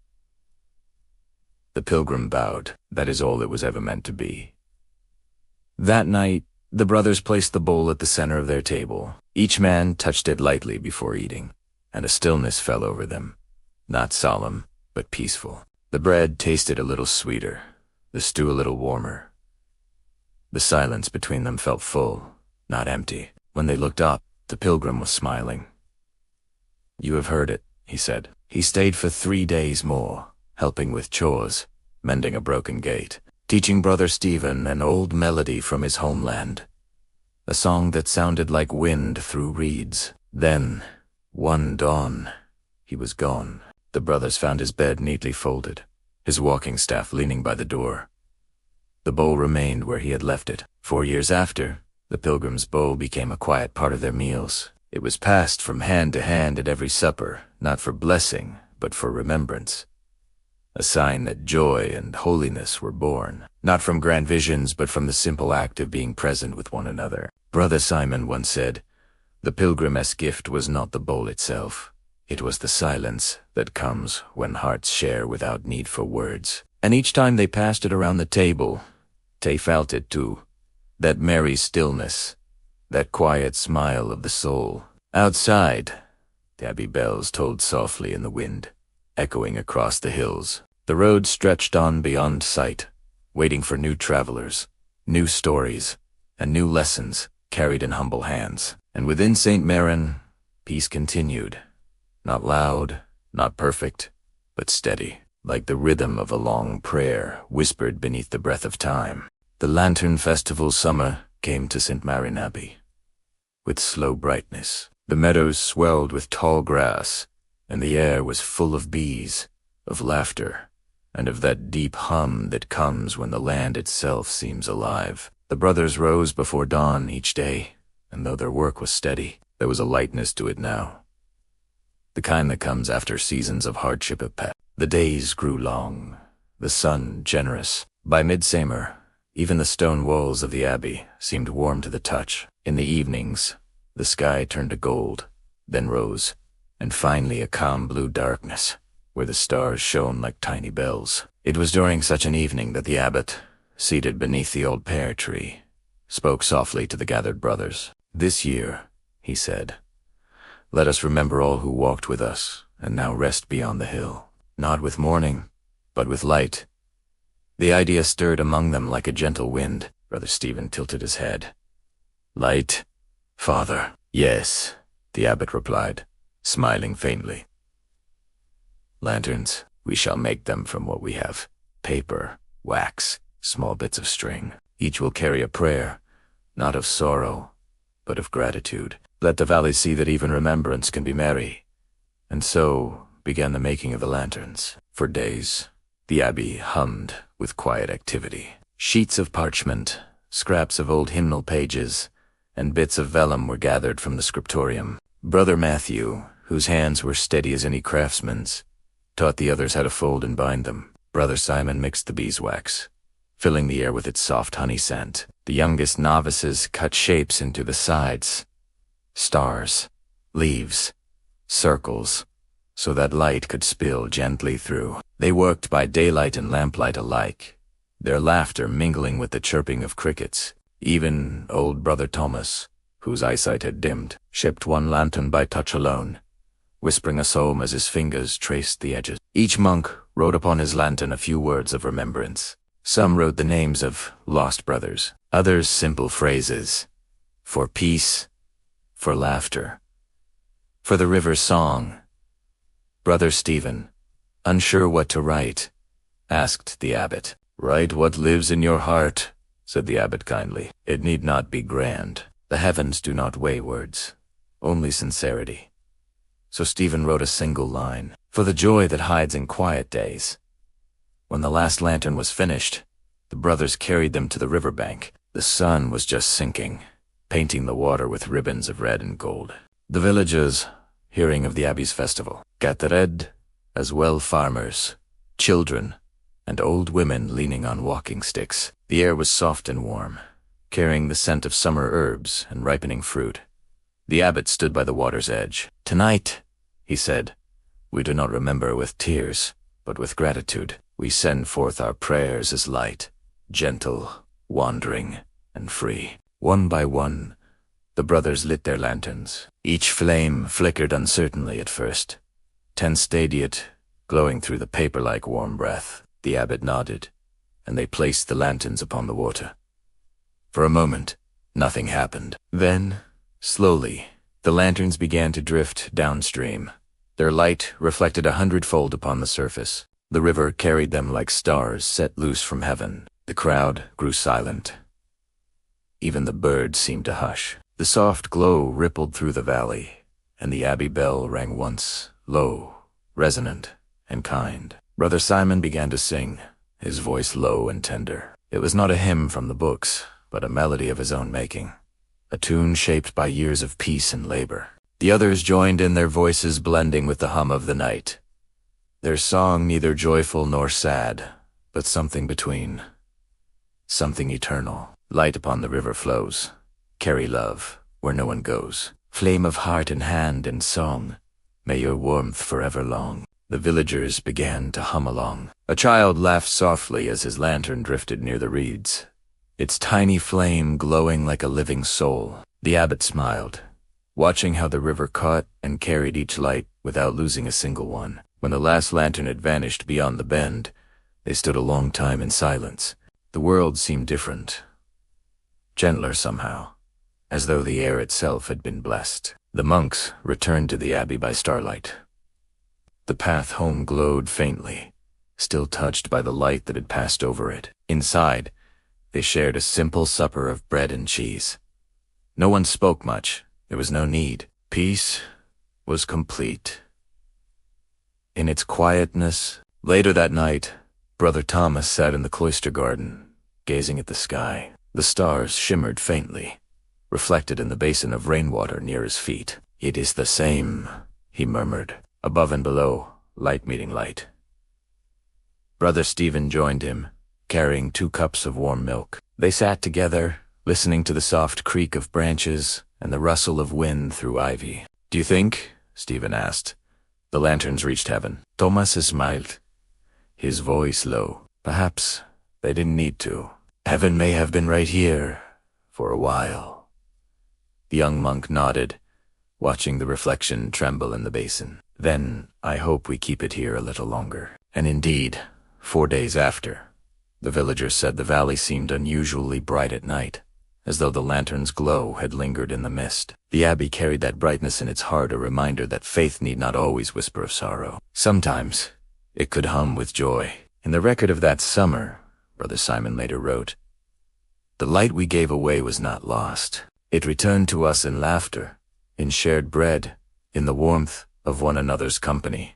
The pilgrim bowed. That is all it was ever meant to be. That night, the brothers placed the bowl at the center of their table. Each man touched it lightly before eating, and a stillness fell over them, not solemn, but peaceful. The bread tasted a little sweeter, the stew a little warmer. The silence between them felt full, not empty. When they looked up, the pilgrim was smiling. "You have heard it," he said. He stayed for 3 days more, helping with chores, mending a broken gate, teaching Brother Stephen an old melody from his homeland, a song that sounded like wind through reeds. Then, one dawn, he was gone. The brothers found his bed neatly folded, his walking staff leaning by the door. The bowl remained where he had left it. 4 years after, the pilgrim's bowl became a quiet part of their meals. It was passed from hand to hand at every supper, not for blessing, but for remembrance. A sign that joy and holiness were born, not from grand visions, but from the simple act of being present with one another. Brother Simon once said, "The pilgrim's gift was not the bowl itself. It was the silence that comes when hearts share without need for words." And each time they passed it around the table, they felt it too, that merry stillness, that quiet smile of the soul. Outside, the Abbey bells tolled softly in the wind, echoing across the hills. The road stretched on beyond sight, waiting for new travelers, new stories, and new lessons carried in humble hands. And within St. Maron, peace continued, not loud, not perfect, but steady, like the rhythm of a long prayer whispered beneath the breath of time. The Lantern Festival summer came to St. Maron Abbey. With slow brightness, the meadows swelled with tall grass, and the air was full of bees, of laughter, and of that deep hum that comes when the land itself seems alive. The brothers rose before dawn each day, and though their work was steady, there was a lightness to it now, the kind that comes after seasons of hardship have passed. The days grew long, the sun generous. By midsummer, even the stone walls of the abbey seemed warm to the touch. In the evenings, the sky turned to gold, then rose, and finally a calm blue darkness, where the stars shone like tiny bells. It was during such an evening that the abbot, seated beneath the old pear tree, spoke softly to the gathered brothers. "This year," he said, "let us remember all who walked with us and now rest beyond the hill, not with mourning, but with light." The idea stirred among them like a gentle wind. Brother Stephen tilted his head. "Light, Father?" "Yes," the abbot replied, smiling faintly. "Lanterns, we shall make them from what we have: paper, wax, small bits of string. Each will carry a prayer, not of sorrow, but of gratitude. Let the valley see that even remembrance can be merry." And so began the making of the lanterns. For days, the abbey hummed with quiet activity. Sheets of parchment, scraps of old hymnal pages, and bits of vellum were gathered from the scriptorium. Brother Matthew, whose hands were steady as any craftsman's, taught the others how to fold and bind them. Brother Simon mixed the beeswax, filling the air with its soft honey scent. The youngest novices cut shapes into the sides, stars, leaves, circles, so that light could spill gently through. They worked by daylight and lamplight alike, their laughter mingling with the chirping of crickets. Even old Brother Thomas, whose eyesight had dimmed, shipped one lantern by touch alone, whispering a psalm as his fingers traced the edges. Each monk wrote upon his lantern a few words of remembrance. Some wrote the names of lost brothers, others simple phrases: "For peace, for laughter, for the river's song. Brother Stephen, unsure what to write, asked the abbot. "Write what lives in your heart," said the abbot kindly. "It need not be grand. The heavens do not weigh words, only sincerity." So Stephen wrote a single line, "For the joy that hides in quiet days." When the last lantern was finished, the brothers carried them to the riverbank. The sun was just sinking, painting the water with ribbons of red and gold. The villagers, hearing of the Abbey's festival, gathered, as well farmers, children, and old women leaning on walking sticks. The air was soft and warm, carrying the scent of summer herbs and ripening fruit. The abbot stood by the water's edge. "Tonight," he said, "we do not remember with tears, but with gratitude. We send forth our prayers as light, gentle, wandering, and free." One by one, the brothers lit their lanterns. Each flame flickered uncertainly at first, 10 stadiate, glowing through the paper-like warm breath. The abbot nodded, and they placed the lanterns upon the water. For a moment, nothing happened. Then, slowly, the lanterns began to drift downstream. Their light reflected 100-fold upon the surface. The river carried them like stars set loose from heaven. The crowd grew silent. Even the birds seemed to hush. The soft glow rippled through the valley, and the Abbey bell rang once, low, resonant, and kind. Brother Simon began to sing, his voice low and tender. It was not a hymn from the books, but a melody of his own making, a tune shaped by years of peace and labor. The others joined in, their voices blending with the hum of the night. Their song neither joyful nor sad, but something between, something eternal. Light upon the river flows, carry love where no one goes. Flame of heart and hand and song, may your warmth forever long. The villagers began to hum along. A child laughed softly as his lantern drifted near the reeds, its tiny flame glowing like a living soul. The abbot smiled, watching how the river caught and carried each light without losing a single one. When the last lantern had vanished beyond the bend, they stood a long time in silence. The world seemed different, gentler somehow, as though the air itself had been blessed. The monks returned to the abbey by starlight. The path home glowed faintly, still touched by the light that had passed over it. Inside, they shared a simple supper of bread and cheese. No one spoke much. There was no need. Peace was complete. In its quietness, later that night, Brother Thomas sat in the cloister garden, gazing at the sky. The stars shimmered faintly, reflected in the basin of rainwater near his feet. "It is the same," he murmured. Above and below, light meeting light. Brother Stephen joined him, carrying 2 cups of warm milk. They sat together, listening to the soft creak of branches and the rustle of wind through ivy. "Do you think," Stephen asked, "the lanterns reached heaven?" Thomas smiled, his voice low. "Perhaps they didn't need to. Heaven may have been right here, for a while." The young monk nodded, watching the reflection tremble in the basin. "Then I hope we keep it here a little longer." And indeed, 4 days after, the villagers said the valley seemed unusually bright at night, as though the lantern's glow had lingered in the mist. The abbey carried that brightness in its heart, a reminder that faith need not always whisper of sorrow. Sometimes it could hum with joy. In the record of that summer, Brother Simon later wrote, "The light we gave away was not lost. It returned to us in laughter, in shared bread, in the warmth of one another's company."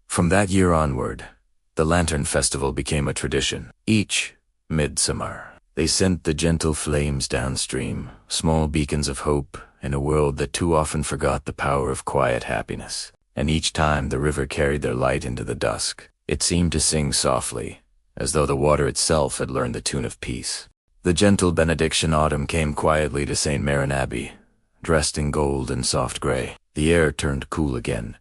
From that year onward, the Lantern Festival became a tradition. Each midsummer, they sent the gentle flames downstream, small beacons of hope in a world that too often forgot the power of quiet happiness. And each time the river carried their light into the dusk, it seemed to sing softly, as though the water itself had learned the tune of peace. The gentle benediction autumn came quietly to St. Maron Abbey, dressed in gold and soft gray. The air turned cool again,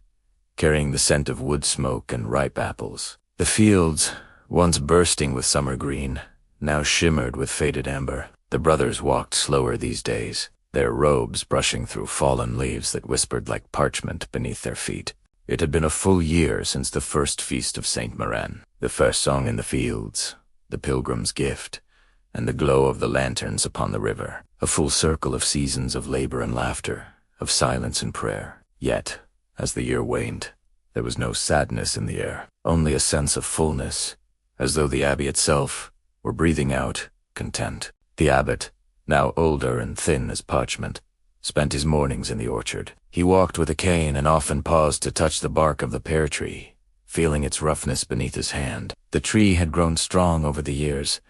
carrying the scent of wood smoke and ripe apples. The fields, once bursting with summer green, now shimmered with faded amber. The brothers walked slower these days, their robes brushing through fallen leaves that whispered like parchment beneath their feet. It had been a full year since the first feast of St. Maran, the first song in the fields, the pilgrim's gift, and the glow of the lanterns upon the river. A full circle of seasons of labor and laughter, of silence and prayer. Yet, as the year waned, there was no sadness in the air, only a sense of fullness, as though the Abbey itself were breathing out content. The abbot, now older and thin as parchment, spent his mornings in the orchard. He walked with a cane and often paused to touch the bark of the pear tree, feeling its roughness beneath his hand. The tree had grown strong over the years,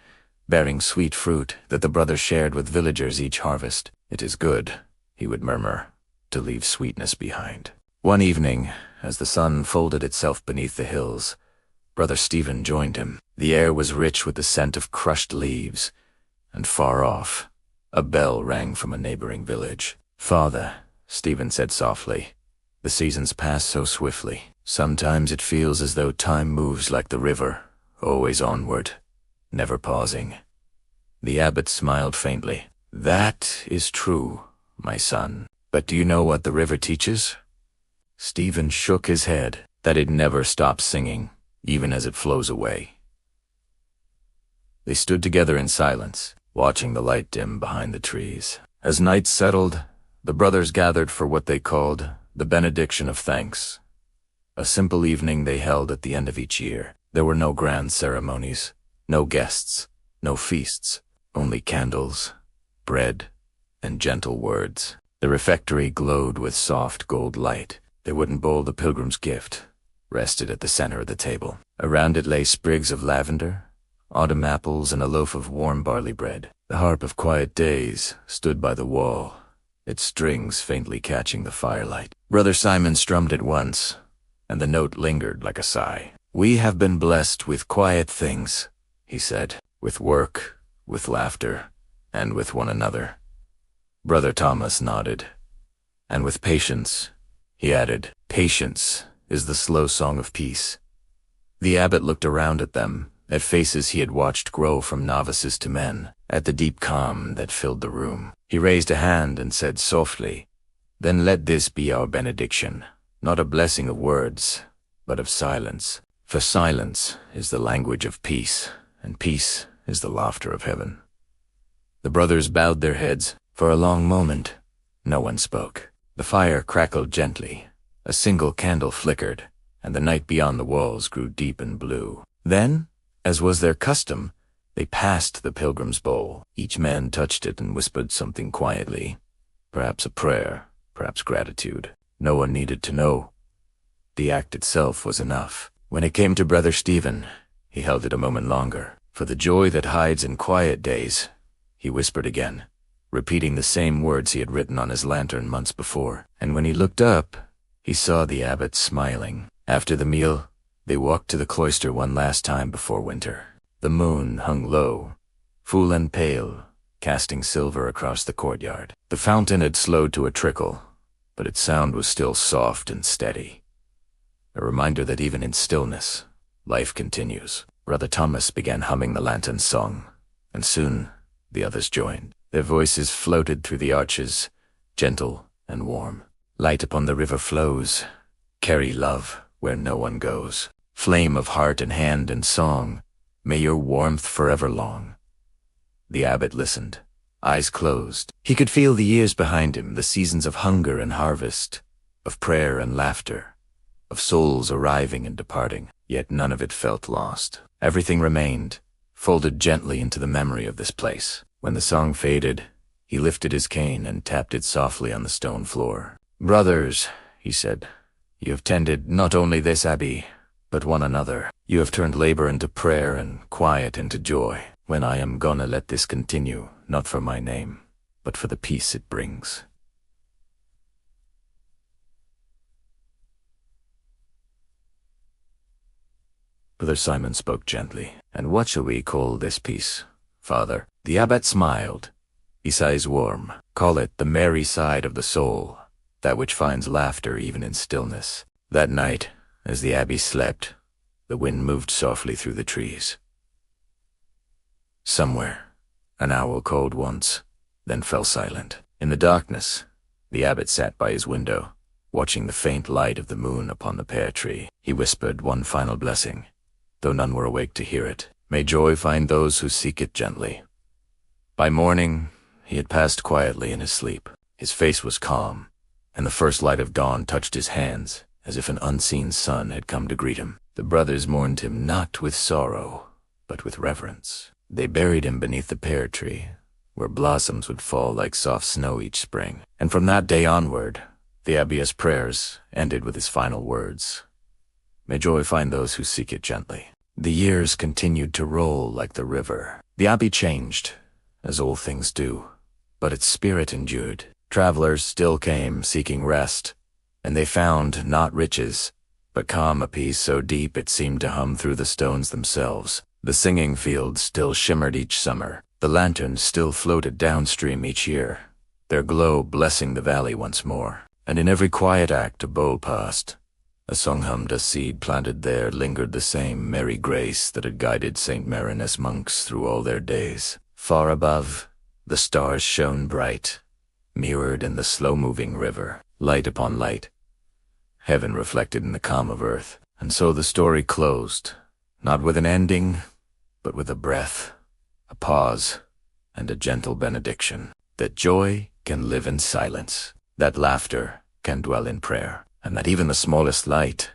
bearing sweet fruit that the brothers shared with villagers each harvest. "It is good," he would murmur, "to leave sweetness behind." One evening, as the sun folded itself beneath the hills, Brother Stephen joined him. The air was rich with the scent of crushed leaves, and far off, a bell rang from a neighboring village. "Father," Stephen said softly, "the seasons pass so swiftly. Sometimes it feels as though time moves like the river, always onward, never pausing." The abbot smiled faintly. "That is true, my son. But do you know what the river teaches?" Stephen shook his head, that it never stops singing, even as it flows away. They stood together in silence, watching the light dim behind the trees. As night settled, the brothers gathered for what they called the benediction of thanks, a simple evening they held at the end of each year. There were no grand ceremonies, no guests, no feasts, only candles, bread, and gentle words. The refectory glowed with soft gold light. The wooden bowl, the pilgrim's gift, rested at the center of the table. Around it lay sprigs of lavender, autumn apples, and a loaf of warm barley bread. The harp of quiet days stood by the wall, its strings faintly catching the firelight. Brother Simon strummed it once, and the note lingered like a sigh. "We have been blessed with quiet things," he said, "with work, with laughter, and with one another." Brother Thomas nodded. "And with patience," he added. "Patience is the slow song of peace." The abbot looked around at them, at faces he had watched grow from novices to men, at the deep calm that filled the room. He raised a hand and said softly, "Then let this be our benediction, not a blessing of words, but of silence. For silence is the language of peace, and peace is the laughter of heaven." The brothers bowed their heads. For a long moment, no one spoke. The fire crackled gently, a single candle flickered, and the night beyond the walls grew deep and blue. Then, as was their custom, they passed the pilgrim's bowl. Each man touched it and whispered something quietly, perhaps a prayer, perhaps gratitude. No one needed to know. The act itself was enough. When it came to Brother Stephen, he held it a moment longer. "For the joy that hides in quiet days," he whispered again, repeating the same words he had written on his lantern months before. And when he looked up, he saw the abbot smiling. After the meal, they walked to the cloister one last time before winter. The moon hung low, full and pale, casting silver across the courtyard. The fountain had slowed to a trickle, but its sound was still soft and steady, a reminder that even in stillness, life continues. Brother Thomas began humming the lantern song, and soon the others joined. Their voices floated through the arches, gentle and warm. "Light upon the river flows, carry love where no one goes. Flame of heart and hand and song, may your warmth forever long." The abbot listened, eyes closed. He could feel the years behind him, the seasons of hunger and harvest, of prayer and laughter, of souls arriving and departing. Yet none of it felt lost. Everything remained, folded gently into the memory of this place. When the song faded, he lifted his cane and tapped it softly on the stone floor. "Brothers," he said, "you have tended not only this abbey, but one another. You have turned labor into prayer and quiet into joy. When I am gonna let this continue, not for my name, but for the peace it brings." Brother Simon spoke gently. "And what shall we call this peace, Father?" The abbot smiled. His eyes warm. "Call it the merry side of the soul, that which finds laughter even in stillness." That night, as the abbey slept, the wind moved softly through the trees. Somewhere, an owl called once, then fell silent. In the darkness, the abbot sat by his window, watching the faint light of the moon upon the pear tree. He whispered one final blessing, though none were awake to hear it. "May joy find those who seek it gently. By morning, he had passed quietly in his sleep. His face was calm, and the first light of dawn touched his hands, as if an unseen sun had come to greet him. The brothers mourned him not with sorrow, but with reverence. They buried him beneath the pear tree, where blossoms would fall like soft snow each spring. And from that day onward, the Abbey's prayers ended with his final words: "May joy find those who seek it gently." The years continued to roll like the river. The Abbey changed, as all things do, but its spirit endured. Travelers still came seeking rest, and they found not riches, but calm, a peace so deep it seemed to hum through the stones themselves. The singing fields still shimmered each summer. The lanterns still floated downstream each year, their glow blessing the valley once more. And in every quiet act a bowl passed, a song hummed, a seed planted there lingered the same merry grace that had guided St. Marinus monks through all their days. Far above, the stars shone bright, mirrored in the slow-moving river, light upon light, heaven reflected in the calm of earth. And so the story closed, not with an ending, but with a breath, a pause, and a gentle benediction. That joy can live in silence, that laughter can dwell in prayer, and that even the smallest light,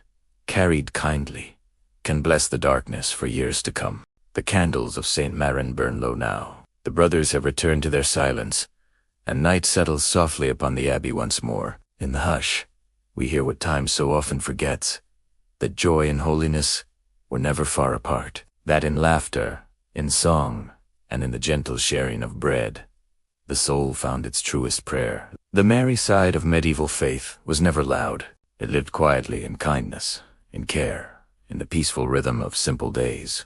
carried kindly, can bless the darkness for years to come. The candles of St. Marin burn low now. The brothers have returned to their silence, and night settles softly upon the Abbey once more. In the hush, we hear what time so often forgets, that joy and holiness were never far apart, that in laughter, in song, and in the gentle sharing of bread, the soul found its truest prayer. The merry side of medieval faith was never loud. It lived quietly in kindness, in care, in the peaceful rhythm of simple days.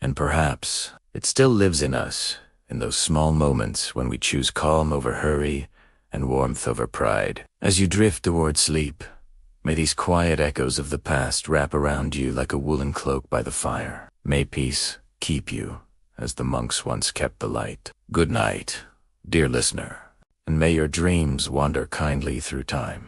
And perhaps it still lives in us, in those small moments when we choose calm over hurry and warmth over pride. As you drift toward sleep, may these quiet echoes of the past wrap around you like a woolen cloak by the fire. May peace keep you, as the monks once kept the light. Good night, dear listener, and may your dreams wander kindly through time.